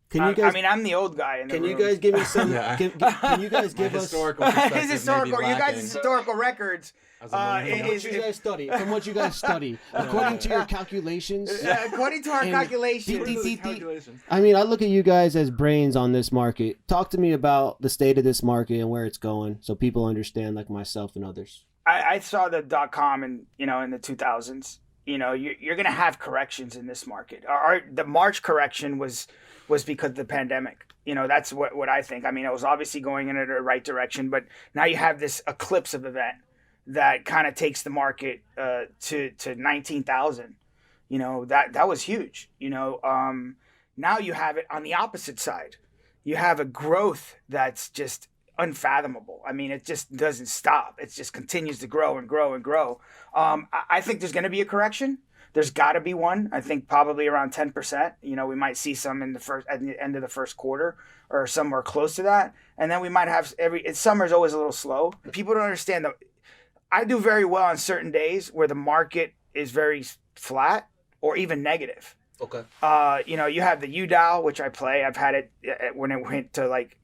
Can you guys? I mean, I'm the old guy in the room. Can you guys give me some? Can you guys give us historical perspective? His historical, you guys' historical records. From what you guys study, according to your calculations. According to our calculations. I mean, I look at you guys as brains on this market. Talk to me about the state of this market and where it's going, so people understand, like myself and others. I saw the .com in the 2000s. You're going to have corrections in this market. The March correction was because of the pandemic. That's what I think. I mean, it was obviously going in the right direction, but now you have this eclipse of event that kind of takes the market to 19,000. That was huge. Now you have it on the opposite side. You have a growth that's just unfathomable. I mean, it just doesn't stop. It just continues to grow and grow and grow. I think there's going to be a correction. There's got to be one. I think probably around 10%. We might see some at the end of the first quarter, or somewhere close to that. And then we might have summer's always a little slow. People don't understand that I do very well on certain days where the market is very flat or even negative. Okay. You have the UDAL, which I play. I've had it when it went to like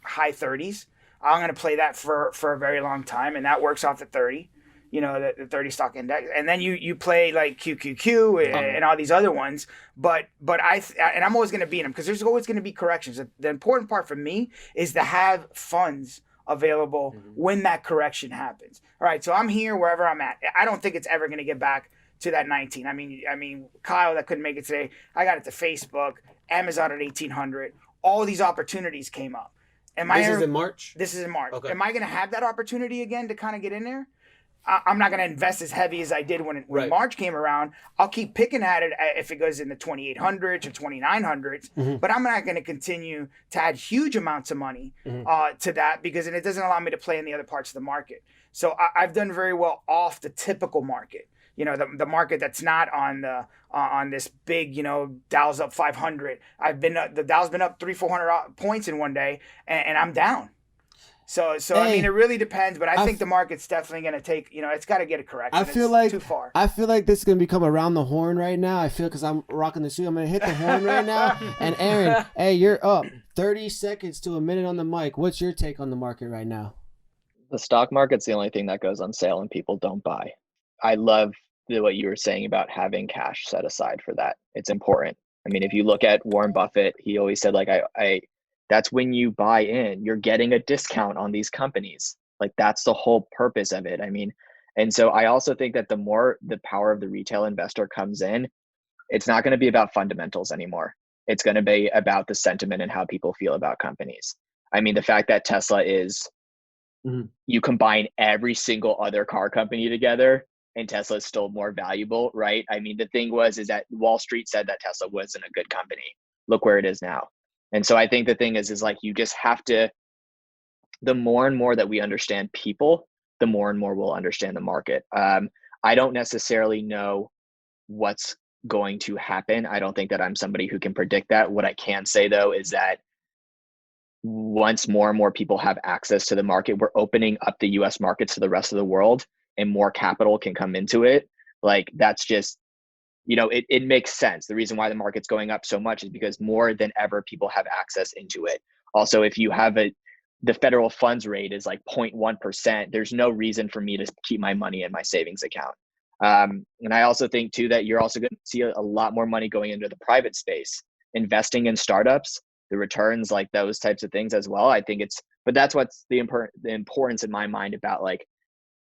high 30s. I'm going to play that for a very long time, and that works off the 30. The 30 stock index, and then you play like QQQ and all these other ones, but I'm always going to beat them, because there's always going to be corrections. The important part for me is to have funds available when that correction happens. All right, so I'm here wherever I'm at. I don't think it's ever going to get back to that 19. I mean, Kyle that couldn't make it today, I got it to Facebook, Amazon at 1,800. All these opportunities came up. This is in March? This is in March. Okay. Am I going to have that opportunity again to kind of get in there? I'm not going to invest as heavy as I did when Right. March came around. I'll keep picking at it if it goes in the 2,800s or 2,900s, but I'm not going to continue to add huge amounts of money to that because it doesn't allow me to play in the other parts of the market. So I've done very well off the typical market. You know, the market that's not on the on this big, you know, Dow's up 500. The Dow's been up 300-400 points in one day, and I'm down. So I mean, it really depends, but I think the market's definitely going to take, you know, it's got to get a correction. I feel like too far. I feel like this is gonna become around the horn right now. I feel because I'm rocking the suit. I'm gonna hit the horn right now. And Aaron, hey, you're up. 30 seconds to a minute on the mic. What's your take on the market right now? The stock market's the only thing that goes on sale and people don't buy. I love what you were saying about having cash set aside for that. It's important. I mean, if you look at Warren Buffett, he always said, like, I that's when you buy in, you're getting a discount on these companies. Like, that's the whole purpose of it. I mean, and so I also think that the more the power of the retail investor comes in, it's not going to be about fundamentals anymore. It's going to be about the sentiment and how people feel about companies. I mean, the fact that Tesla is, you combine every single other car company together and Tesla is still more valuable, right? I mean, the thing is that Wall Street said that Tesla wasn't a good company. Look where it is now. And so I think the thing is like, you just have to, the more and more that we understand people, the more and more we'll understand the market. I don't necessarily know what's going to happen. I don't think that I'm somebody who can predict that. What I can say though, is that once more and more people have access to the market, we're opening up the US markets to the rest of the world and more capital can come into it. Like, that's just, you know, it makes sense. The reason why the market's going up so much is because more than ever people have access into it. Also, if you have the federal funds rate is like 0.1%, there's no reason for me to keep my money in my savings account. And I also think too that you're also going to see a lot more money going into the private space, investing in startups, the returns, like those types of things as well. I think but that's what's the importance in my mind about like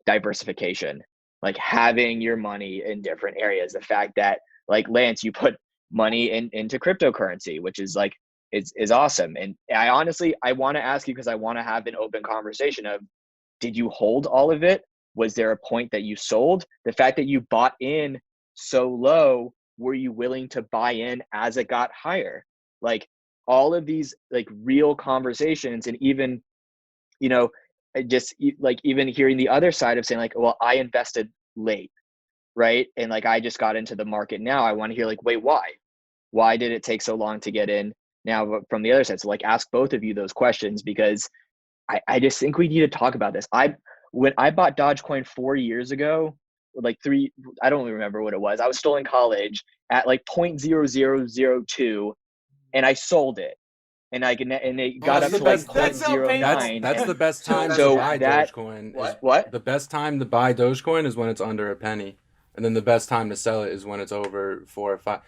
diversification, like having your money in different areas. The fact that, like, Lance, you put money into cryptocurrency, which is like, is awesome. And I honestly, I want to ask you, because I want to have an open conversation of, did you hold all of it? Was there a point that you sold? The fact that you bought in so low, were you willing to buy in as it got higher? Like, all of these like real conversations, and even, you know, just like even hearing the other side of saying like, well, I invested late, right? And like, I just got into the market now. I want to hear like, wait, why did it take so long to get in now from the other side? So like, ask both of you those questions, because I just think we need to talk about this. When I bought Dogecoin 4 years ago, like I don't remember what it was. I was still in college at like 0.0002 and I sold it. And it got up to like that's 0.09. That's the best time so to buy Dogecoin. What? The best time to buy Dogecoin is when it's under a penny, and then the best time to sell it is when it's over 4 or 5.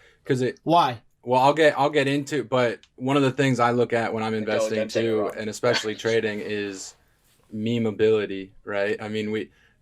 Why? Well, I'll get into, but one of the things I look at when I'm investing too, and especially trading, is memeability, right? I mean,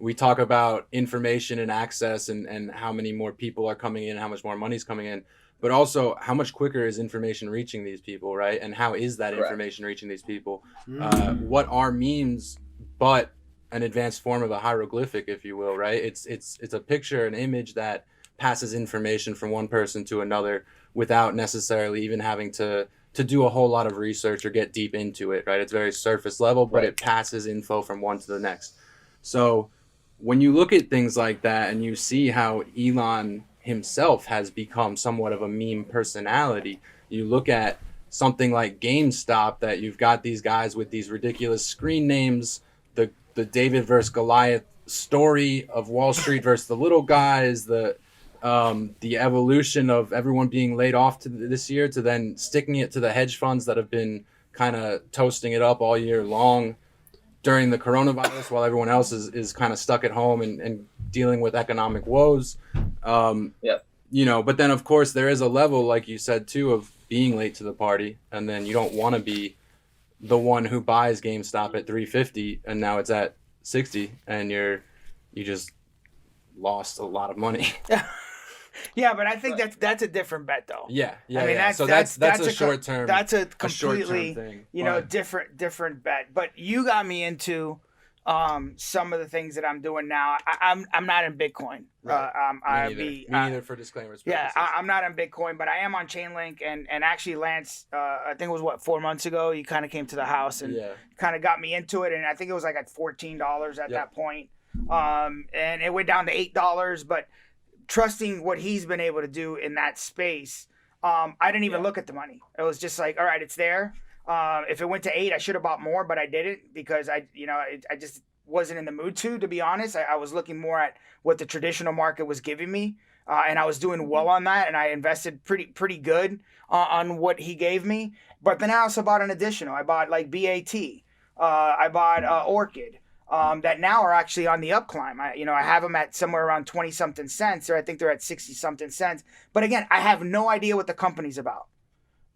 we talk about information and access and how many more people are coming in, how much more money's coming in. But also, how much quicker is information reaching these people, right? And how is that information reaching these people? What are memes but an advanced form of a hieroglyphic, if you will, right? It's a picture, an image that passes information from one person to another without necessarily even having to do a whole lot of research or get deep into it, right? It's very surface level, but it passes info from one to the next. So when you look at things like that and you see how Elon himself has become somewhat of a meme personality, you look at something like GameStop, that you've got these guys with these ridiculous screen names, the David versus Goliath story of Wall Street versus the little guys, the evolution of everyone being laid off this year to then sticking it to the hedge funds that have been kind of toasting it up all year long during the coronavirus, while everyone else is kind of stuck at home and dealing with economic woes. You know, but then of course there is a level, like you said too, of being late to the party, and then you don't want to be the one who buys GameStop at $350 and now it's at $60 and you just lost a lot of money. Yeah, but I think that's a different bet though. Yeah. I mean, that's a short term. That's a completely thing. different bet. But you got me into some of the things that I'm doing now. I'm not in Bitcoin. Right. Me neither for disclaimers purposes. I'm not in Bitcoin, but I am on Chainlink, and actually Lance, I think it was 4 months ago, he kind of came to the house and kind of got me into it, and I think it was like at $14 at that point, and it went down to $8. But trusting what he's been able to do in that space, I didn't even look at the money. It was just like, all right, it's there. If it went to 8, I should have bought more, but I didn't, because I just wasn't in the mood to be honest. I was looking more at what the traditional market was giving me, and I was doing well on that, and I invested pretty good on what he gave me. But then I also bought an additional. I bought like BAT. I bought Orchid. That now are actually on the up climb. I have them at somewhere around 20 something cents, or I think they're at 60 something cents. But again, I have no idea what the company's about.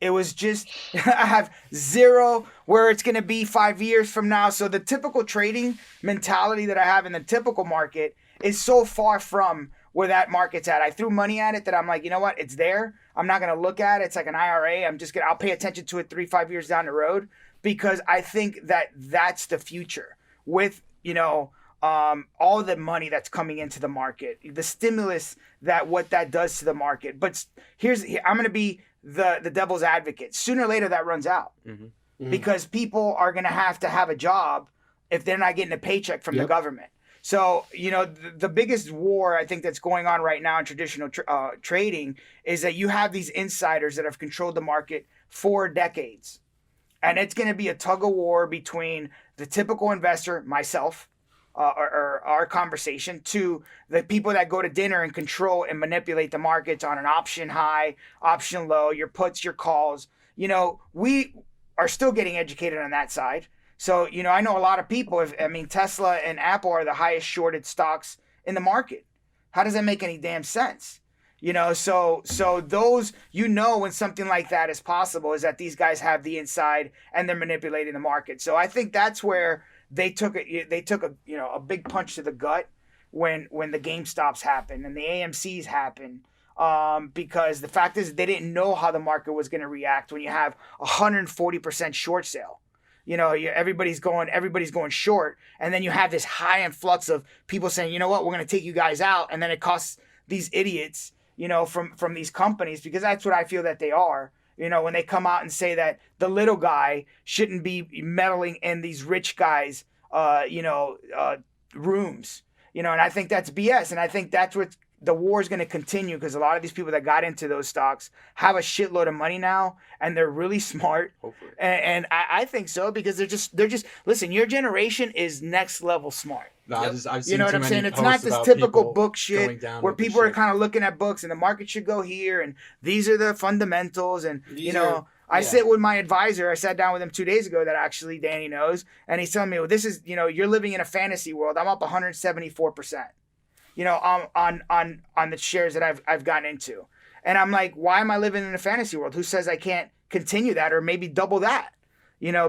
It was just, I have zero where it's going to be 5 years from now. So the typical trading mentality that I have in the typical market is so far from where that market's at. I threw money at it that I'm like, you know what? It's there. I'm not going to look at it. It's like an IRA. I'll pay attention to it 3-5 years down the road, because I think that that's the future with, all the money that's coming into the market, the stimulus, what that does to the market. But I'm going to be the devil's advocate. Sooner or later that runs out, because people are going to have a job if they're not getting a paycheck from the government. So, the biggest war I think that's going on right now in traditional trading is that you have these insiders that have controlled the market for decades. And it's going to be a tug of war between the typical investor, myself, or our conversation, to the people that go to dinner and control and manipulate the markets on an option high, option low, your puts, your calls. We are still getting educated on that side. So, I know a lot of people, Tesla and Apple are the highest shorted stocks in the market. How does that make any damn sense? So those, when something like that is possible, is that these guys have the inside and they're manipulating the market. So I think that's where they took a big punch to the gut when the GameStops happened and the AMCs happened, because the fact is they didn't know how the market was going to react when you have 140% short sale. Everybody's going short, and then you have this high influx of people saying, you know what, we're going to take you guys out, and then it costs these idiots, from these companies, because that's what I feel that they are. When they come out and say that the little guy shouldn't be meddling in these rich guys, rooms, and I think that's BS. And I think that's what the war is going to continue, because a lot of these people that got into those stocks have a shitload of money now, and they're really smart. Hopefully. And I think so, because they're just listen, your generation is next level smart. No, I've seen what I'm saying? It's not this typical book shit where people are kind of looking at books and the market should go here and these are the fundamentals. And, I sit with my advisor. I sat down with him 2 days ago that actually Danny knows. And he's telling me, well, this is, you're living in a fantasy world. I'm up 174%, on the shares that I've gotten into. And I'm like, why am I living in a fantasy world? Who says I can't continue that or maybe double that?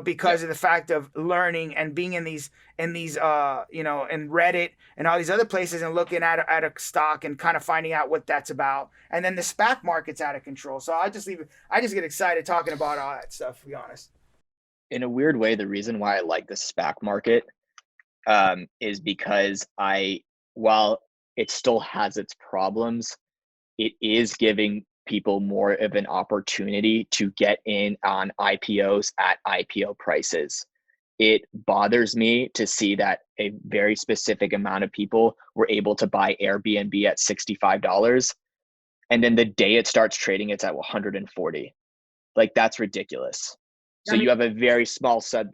Because of the fact of learning and being in these, in Reddit and all these other places and looking at a stock and kind of finding out what that's about. And then the SPAC market's out of control. So I just get excited talking about all that stuff, to be honest. In a weird way, the reason why I like the SPAC market is because while it still has its problems, it is giving people more of an opportunity to get in on IPOs at IPO prices. It bothers me to see that a very specific amount of people were able to buy Airbnb at $65, and then the day it starts trading, it's at $140. Like, that's ridiculous. So you have a very small sub.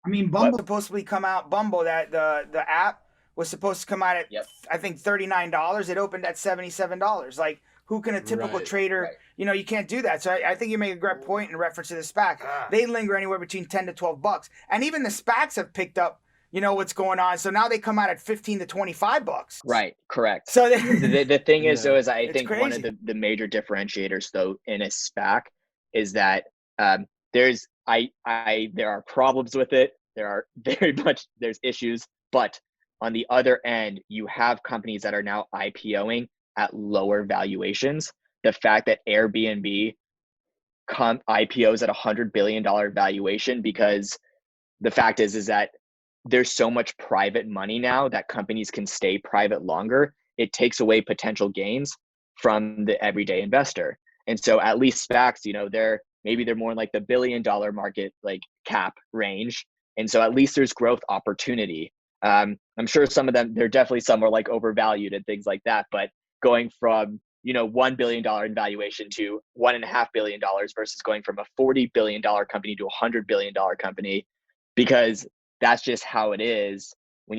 Bumble supposed to come out. Bumble, that the app was supposed to come out at I think $39. It opened at $77. Like, who can a typical trader, you can't do that. So I think you make a great point in reference to the SPAC. They linger anywhere between $10 to $12. And even the SPACs have picked up, what's going on. So now they come out at $15 to $25. There correct. So the thing is, though, is I think crazy. One of the major differentiators, though, in a SPAC is that there are problems with it. There's issues, but on the other end, you have companies that are now IPOing at lower valuations. The fact that Airbnb IPOs at $100 billion valuation, because the fact is that there's so much private money now that companies can stay private longer, it takes away potential gains from the everyday investor. And so at least SPACs, they're more in like the $1 billion market like cap range. And so at least there's growth opportunity. I'm sure some of them, they're definitely some are like overvalued and things like that, but going from, $1 billion in valuation to $1.5 billion versus going from a $40 billion company to a $100 billion company, because that's just how it is and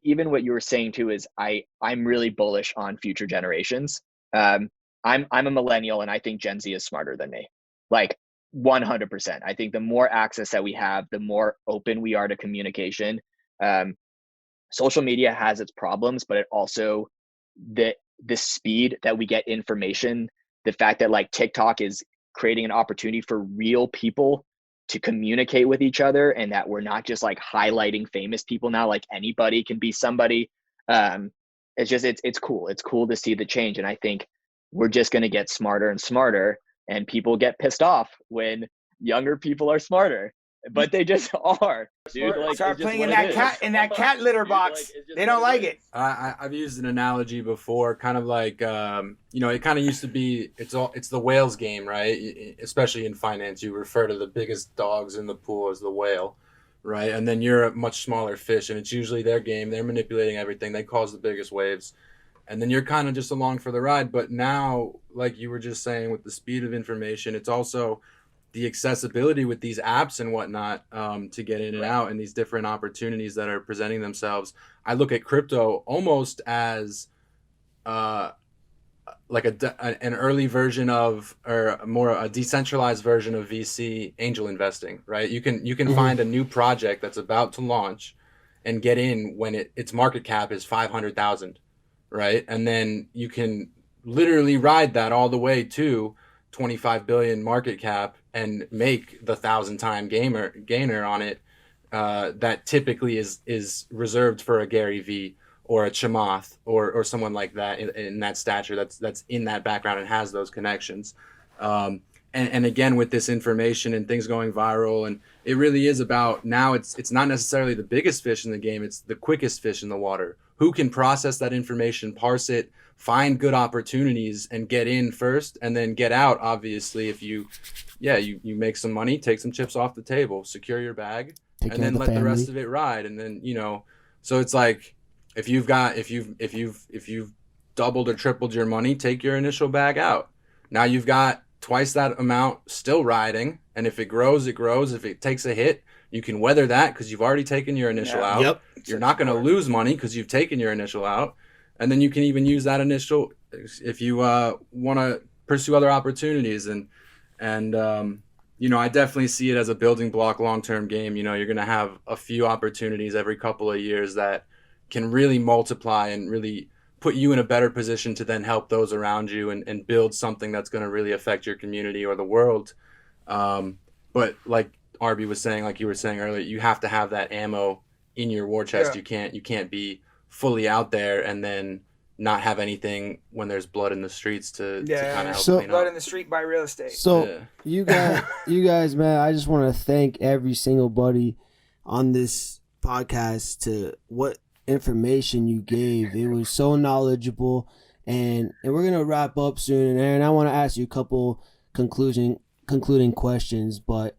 even what you were saying too is I'm really bullish on future generations. I'm a millennial and I think Gen Z is smarter than me. Like 100%. I think the more access that we have, the more open we are to communication. Social media has its problems, but it also the speed that we get information, the fact that like TikTok is creating an opportunity for real people to communicate with each other, and that we're not just like highlighting famous people now, like anybody can be somebody. It's cool. It's cool to see the change. And I think we're just going to get smarter and smarter, and people get pissed off when younger people are smarter, but they just are. Dude, like, start playing in that cat litter box. They don't like it. I've used an analogy before, kind of like it kind of used to be it's the whale's game, right? Especially in finance, you refer to the biggest dogs in the pool as the whale, right? And then you're a much smaller fish, and it's usually their game. They're manipulating everything. They cause the biggest waves, and then you're kind of just along for the ride. But now, like you were just saying, with the speed of information, it's also the accessibility with these apps and whatnot to get in and out, and these different opportunities that are presenting themselves. I look at crypto almost as like an early version of, or more a decentralized version of VC angel investing, right? You can find a new project that's about to launch and get in when its market cap is 500,000, right? And then you can literally ride that all the way to 25 billion market cap and make the 1,000-time gainer on it. That typically is reserved for a Gary V or a Chamath or someone like that in that stature that's in that background and has those connections. And again, with this information and things going viral, and it really is about, now it's not necessarily the biggest fish in the game, it's the quickest fish in the water. Who can process that information, parse it, find good opportunities, and get in first, and then get out. Obviously, if you make some money, take some chips off the table, secure your bag, and then let the rest of it ride. And then, so it's like, if you've doubled or tripled your money, take your initial bag out. Now you've got twice that amount still riding, and if it grows, it grows. If it takes a hit, you can weather that because you've already taken your initial out. Yep. You're not going to lose money because you've taken your initial out. And then you can even use that initial if you want to pursue other opportunities. And I definitely see it as a building block long-term game. You're going to have a few opportunities every couple of years that can really multiply and really put you in a better position to then help those around you and build something that's going to really affect your community or the world. But like Arby was saying, like you were saying earlier, you have to have that ammo in your war chest. Yeah. You can't be fully out there and then not have anything when there's blood in the streets to kind of help clean up. Blood in the street by real estate. So you guys, man, I just want to thank every single buddy on this podcast to what information you gave. It was so knowledgeable, and we're gonna wrap up soon. And Aaron, I want to ask you a couple concluding questions, but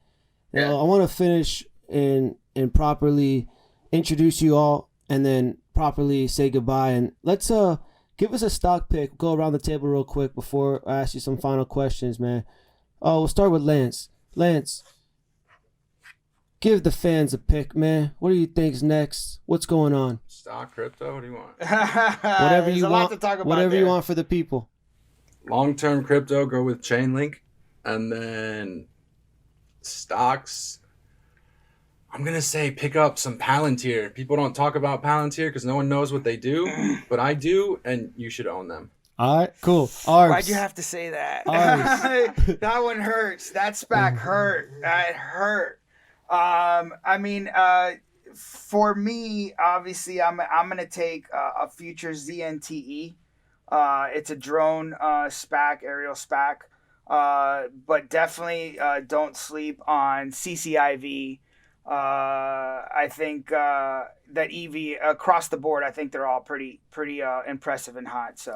I want to finish and properly introduce you all, and then properly say goodbye. And let's give us a stock pick. Go around the table real quick before I ask you some final questions, man. We'll start with Lance. Lance, give the fans a pick, man. What do you think's next? What's going on? Stock, crypto, what do you want? Whatever you want. To talk about whatever you want for the people. Long-term crypto, go with Chainlink. And then stocks, I'm going to say pick up some Palantir. People don't talk about Palantir because no one knows what they do, but I do, and you should own them. All right, cool. Why'd you have to say that? That one hurts. That SPAC hurt. That hurt. For me, obviously, I'm gonna take a future ZNTE. It's a drone SPAC, aerial SPAC. But definitely don't sleep on CCIV. I think that Evie across the board, I think they're all pretty impressive and hot. So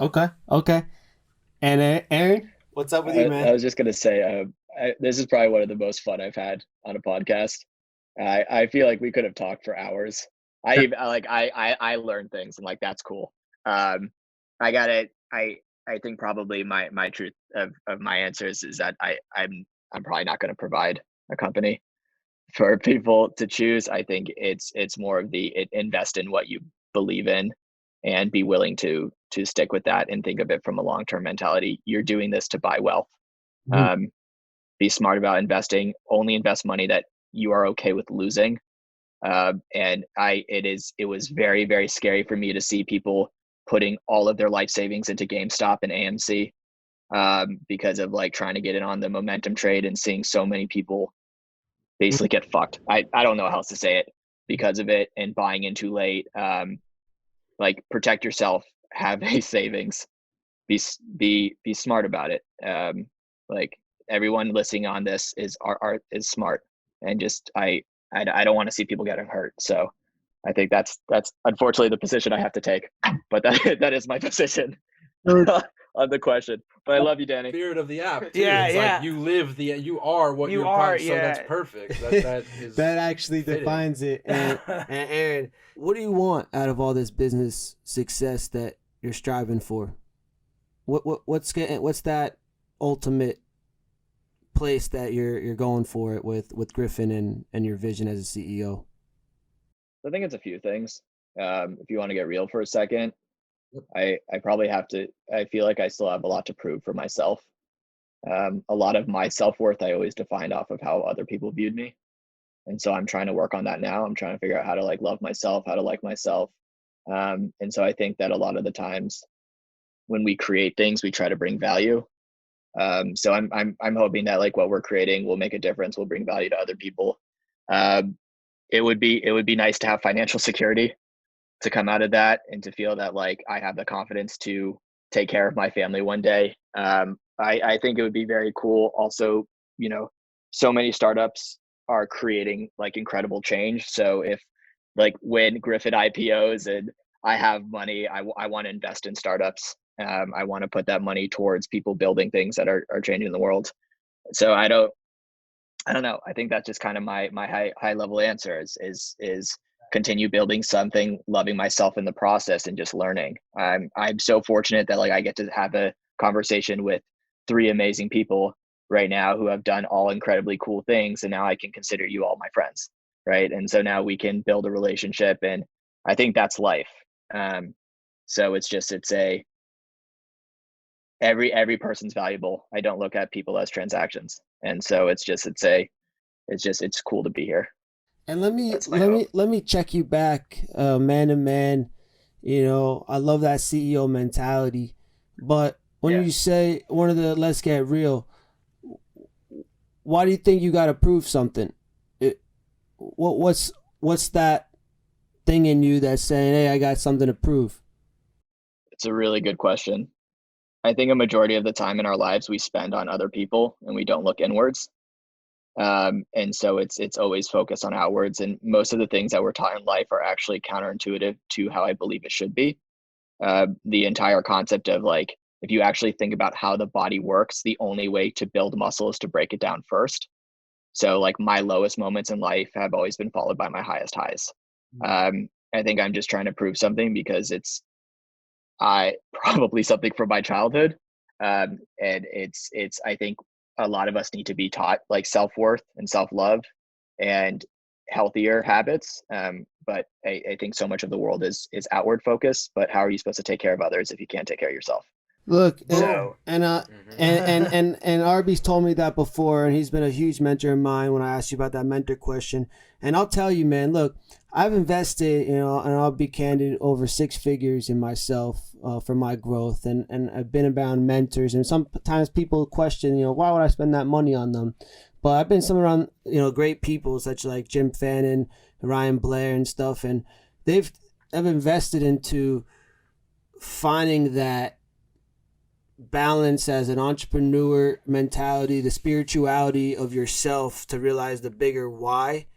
Okay. And Aaron, what's up with you, I man? was just gonna say, this is probably one of the most fun I've had on a podcast. I feel like we could have talked for hours. I learned things, and like that's cool. I got it. I think probably my truth of my answers is that I'm probably not going to provide a company for people to choose. I think it's more of invest in what you believe in and be willing to stick with that and think of it from a long-term mentality. You're doing this to buy wealth. Mhm. Be smart about investing. Only invest money that you are okay with losing. And it was very, very scary for me to see people putting all of their life savings into GameStop and AMC, because of like trying to get in on the momentum trade and seeing so many people basically get fucked. I don't know how else to say it because of it and buying in too late. Like protect yourself, have a savings, be smart about it. Like everyone listening on this is smart, and just I don't want to see people getting hurt. So I think that's unfortunately the position I have to take, but that is my position on the question. But I love you, Danny. Spirit of the app too. Yeah, It's yeah. like you are what You you're are, so that's yeah. perfect. That is That actually fitting. defines it. And Aaron, what do you want out of all this business success that you're striving for? What's that ultimate place that you're going for it with Grifin and your vision as a CEO? I think it's a few things. If you want to get real for a second, I probably have to. I feel like I still have a lot to prove for myself. A lot of my self-worth I always defined off of how other people viewed me, and so I'm trying to work on that now. I'm trying to figure out how to like love myself, how to like myself. And so I think that a lot of the times when we create things, we try to bring value. So I'm hoping that like what we're creating will make a difference, will bring value to other people. It would be nice to have financial security to come out of that and to feel that like I have the confidence to take care of my family one day. I think it would be very cool. Also, so many startups are creating like incredible change. So if like when Grifin IPOs and I have money, I want to invest in startups. I want to put that money towards people building things that are changing the world. So I don't know. I think that's just kind of my high level answer is continue building something, loving myself in the process, and just learning. I'm so fortunate that like I get to have a conversation with 3 amazing people right now who have done all incredibly cool things, and now I can consider you all my friends, right? And so now we can build a relationship, and I think that's life. So every person's valuable. I don't look at people as transactions, and so it's cool to be here. And let me That's my let hope. me let me check you back, man to man. I love that CEO mentality. But when Yeah. you say one of the let's get real, why do you think you got to prove something? What's that thing in you that's saying, "Hey, I got something to prove"? It's a really good question. I think a majority of the time in our lives we spend on other people and we don't look inwards. And so it's always focused on outwards. And most of the things that we're taught in life are actually counterintuitive to how I believe it should be. The entire concept of like, if you actually think about how the body works, the only way to build muscle is to break it down first. So like my lowest moments in life have always been followed by my highest highs. I think I'm just trying to prove something because it's probably something from my childhood. And I think a lot of us need to be taught like self-worth and self-love and healthier habits. But I think so much of the world is outward focused, but how are you supposed to take care of others if you can't take care of yourself? Look, So- and Arby's told me that before, and he's been a huge mentor of mine when I asked you about that mentor question. And I'll tell you, man, look, I've invested, and I'll be candid, over 6 figures in myself for my growth, and I've been around mentors, and sometimes people question, why would I spend that money on them? But I've been some around, great people such like Jim Fannin, Ryan Blair, and stuff, and I've invested into finding that balance as an entrepreneur mentality, the spirituality of yourself to realize the bigger why.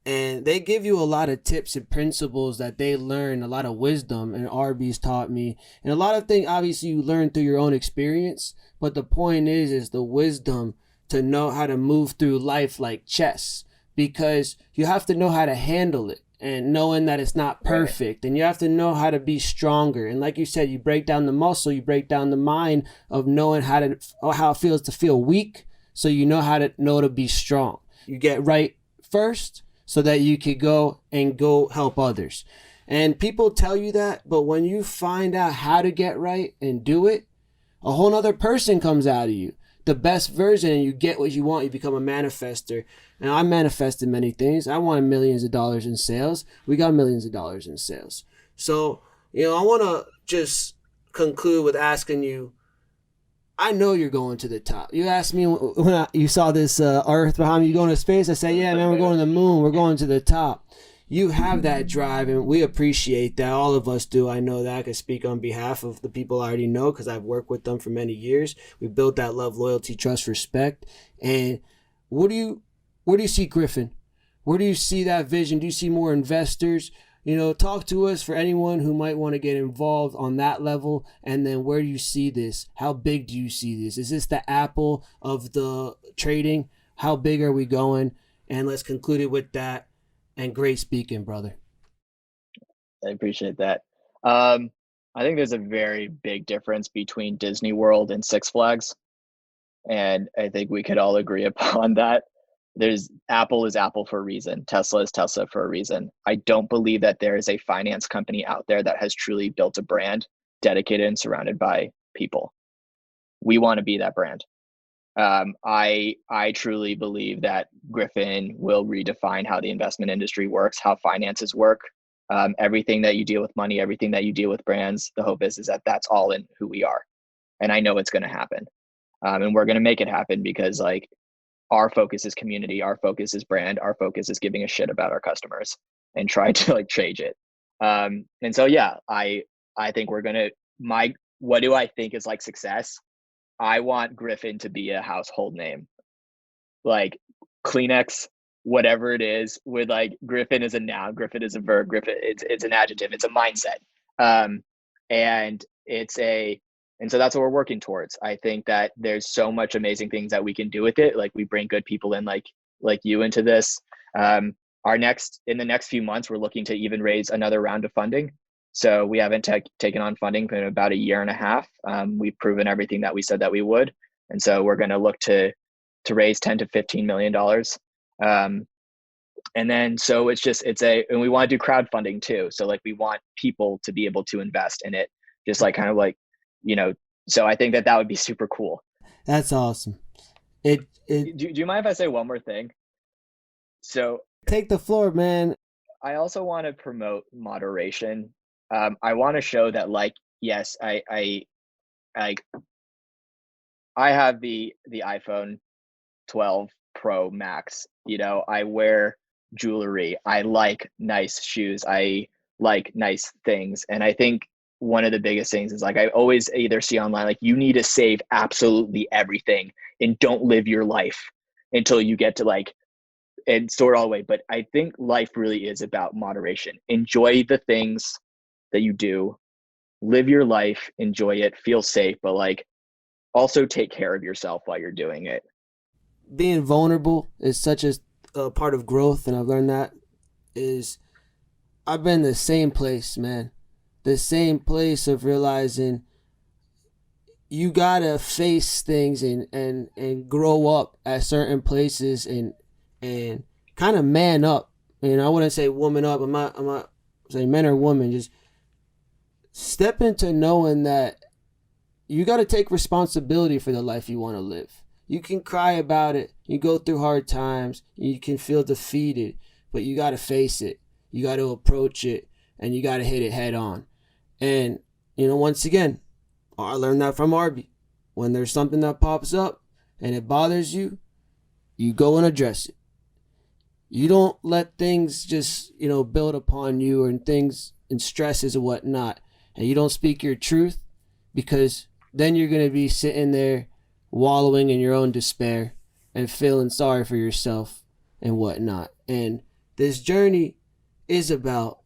And they give you a lot of tips and principles that they learn, a lot of wisdom, and Arby's taught me. And a lot of things, obviously, you learn through your own experience. But the point is the wisdom to know how to move through life like chess, because you have to know how to handle it, and knowing that it's not perfect, and you have to know how to be stronger. And like you said, you break down the muscle, you break down the mind of knowing how it feels to feel weak, so you know to be strong. You get right first, so that you could go help others. And people tell you that, but when you find out how to get right and do it, a whole nother person comes out of you, the best version, and you get what you want. You become a manifester. And I manifested many things. I wanted millions of dollars in sales. We got millions of dollars in sales. So, I want to just conclude with asking you, I know you're going to the top. You asked me when you saw this Earth behind me, you going to space. I said, yeah, man, we're going to the moon. We're going to the top. You have that drive, and we appreciate that. All of us do. I know that. I can speak on behalf of the people I already know because I've worked with them for many years. We built that love, loyalty, trust, respect. And where do you see Grifin? Where do you see that vision? Do you see more investors? Talk to us for anyone who might want to get involved on that level. And then where do you see this? How big do you see this? Is this the Apple of the trading? How big are we going? And let's conclude it with that. And great speaking, brother. I appreciate that. I think there's a very big difference between Disney World and Six Flags. And I think we could all agree upon that. Apple is Apple for a reason. Tesla is Tesla for a reason. I don't believe that there is a finance company out there that has truly built a brand dedicated and surrounded by people. We want to be that brand. I truly believe that Grifin will redefine how the investment industry works, how finances work. Everything that you deal with money, everything that you deal with brands, the hope is that that's all in who we are. And I know it's going to happen. And we're going to make it happen because our focus is community, our focus is brand, our focus is giving a shit about our customers and try to change it. And so, yeah, I think we're going to, what do I think is success? I want Grifin to be a household name, Kleenex, whatever it is, with Grifin is a noun, Grifin is a verb, Grifin, it's an adjective, it's a mindset. And so that's what we're working towards. I think that there's so much amazing things that we can do with it. We bring good people in like you into this. In the next few months, we're looking to even raise another round of funding. So we haven't taken on funding for about a year and a half. We've proven everything that we said that we would. And so we're going to look to raise $10 to $15 million. And then, so and we want to do crowdfunding too. So we want people to be able to invest in it, just so I think that would be super cool. That's awesome. Do you mind if I say one more thing? So take the floor, man. I also want to promote moderation. I want to show that yes, I have the iPhone 12 Pro Max. I wear jewelry. I like nice shoes. I like nice things. And I think one of the biggest things is I always either see online, you need to save absolutely everything and don't live your life until you get to and store it all away. But I think life really is about moderation. Enjoy the things that you do, live your life, enjoy it, feel safe, but also take care of yourself while you're doing it. Being vulnerable is such a part of growth, and I've learned that I've been in the same place, man. The same place of realizing you gotta face things and grow up at certain places and kind of man up. I wouldn't say woman up. I'm not saying men or women. Just step into knowing that you got to take responsibility for the life you want to live. You can cry about it. You go through hard times. You can feel defeated, but you got to face it. You got to approach it, and you got to hit it head on. And, once again, I learned that from Arby. When there's something that pops up and it bothers you, you go and address it. You don't let things just, build upon you and things and stresses and whatnot. And you don't speak your truth, because then you're going to be sitting there wallowing in your own despair and feeling sorry for yourself and whatnot. And this journey is about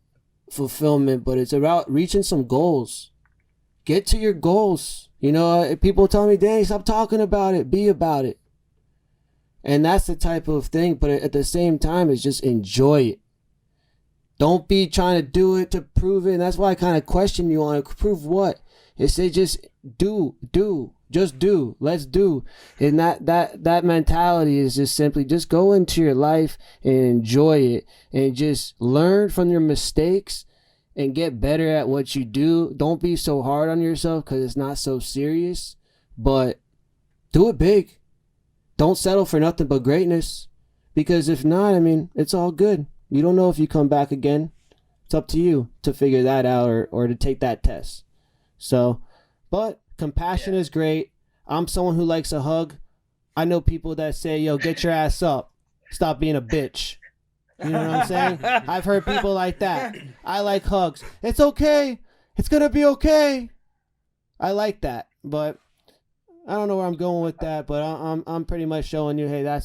fulfillment, but it's about reaching some goals. Get to your goals. You know, people tell me, Danny, stop talking about it. Be about it. And that's the type of thing. But at the same time, it's just enjoy it. Don't be trying to do it to prove it. And that's why I kind of question you on it. Prove what? It said just do. Just do. Let's do. And that mentality is just simply just go into your life and enjoy it. And just learn from your mistakes and get better at what you do. Don't be so hard on yourself because it's not so serious. But do it big. Don't settle for nothing but greatness. Because if not, I mean, it's all good. You don't know if you come back again. It's up to you to figure that out or to take that test. So, but compassion is great. I'm someone who likes a hug. I know people that say, yo, get your ass up. Stop being a bitch. You know what I'm saying? I've heard people like that. I like hugs. It's okay. It's going to be okay. I like that. But I don't know where I'm going with that. But I'm pretty much showing you, hey,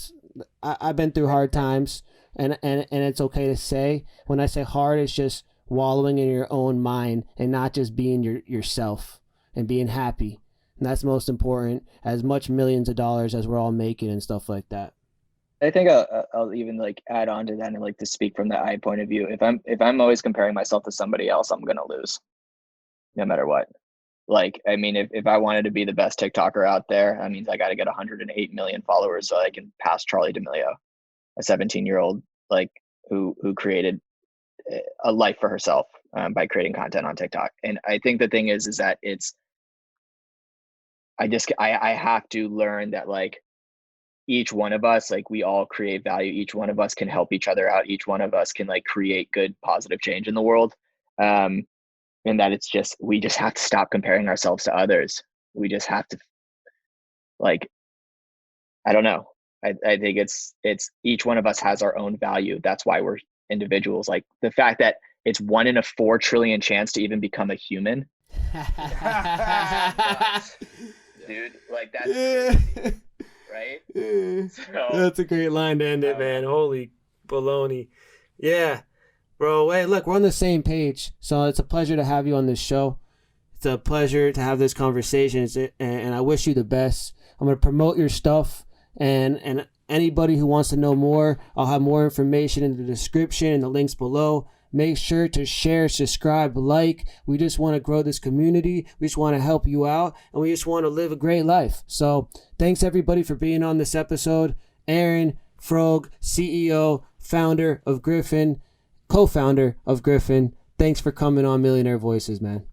I've been through hard times. And it's okay to say. When I say hard, it's just wallowing in your own mind and not just being yourself and being happy. And that's most important, as much millions of dollars as we're all making and stuff like that. I think I'll even like add on to that and like to speak from the I point of view. If I'm always comparing myself to somebody else, I'm gonna lose, no matter what. Like, I mean, if I wanted to be the best TikToker out there, that means I got to get 108 million followers so I can pass Charlie D'Amelio, a 17-year-old like who created a life for herself by creating content on TikTok. And I think the thing is that I have to learn that like each one of us, like we all create value. Each one of us can help each other out. Each one of us can like create good, positive change in the world. And that we just have to stop comparing ourselves to others. We just have to like, I don't know. I think it's each one of us has our own value. That's why we're individuals. Like the fact that it's 1 in a 4 trillion chance to even become a human. Dude, like that's crazy, right? So, that's a great line to end it, man. Holy baloney. Yeah. Bro, hey, look, we're on the same page. So it's a pleasure to have you on this show. It's a pleasure to have this conversation. And I wish you the best. I'm going to promote your stuff. And anybody who wants to know more, I'll have more information in the description and the links below. Make sure to share, subscribe, like. We just want to grow this community. We just want to help you out. And we just want to live a great life. So thanks, everybody, for being on this episode. Aaron, Froug, CEO, founder of Grifin, co-founder of Grifin. Thanks for coming on Millionaire Voices, man.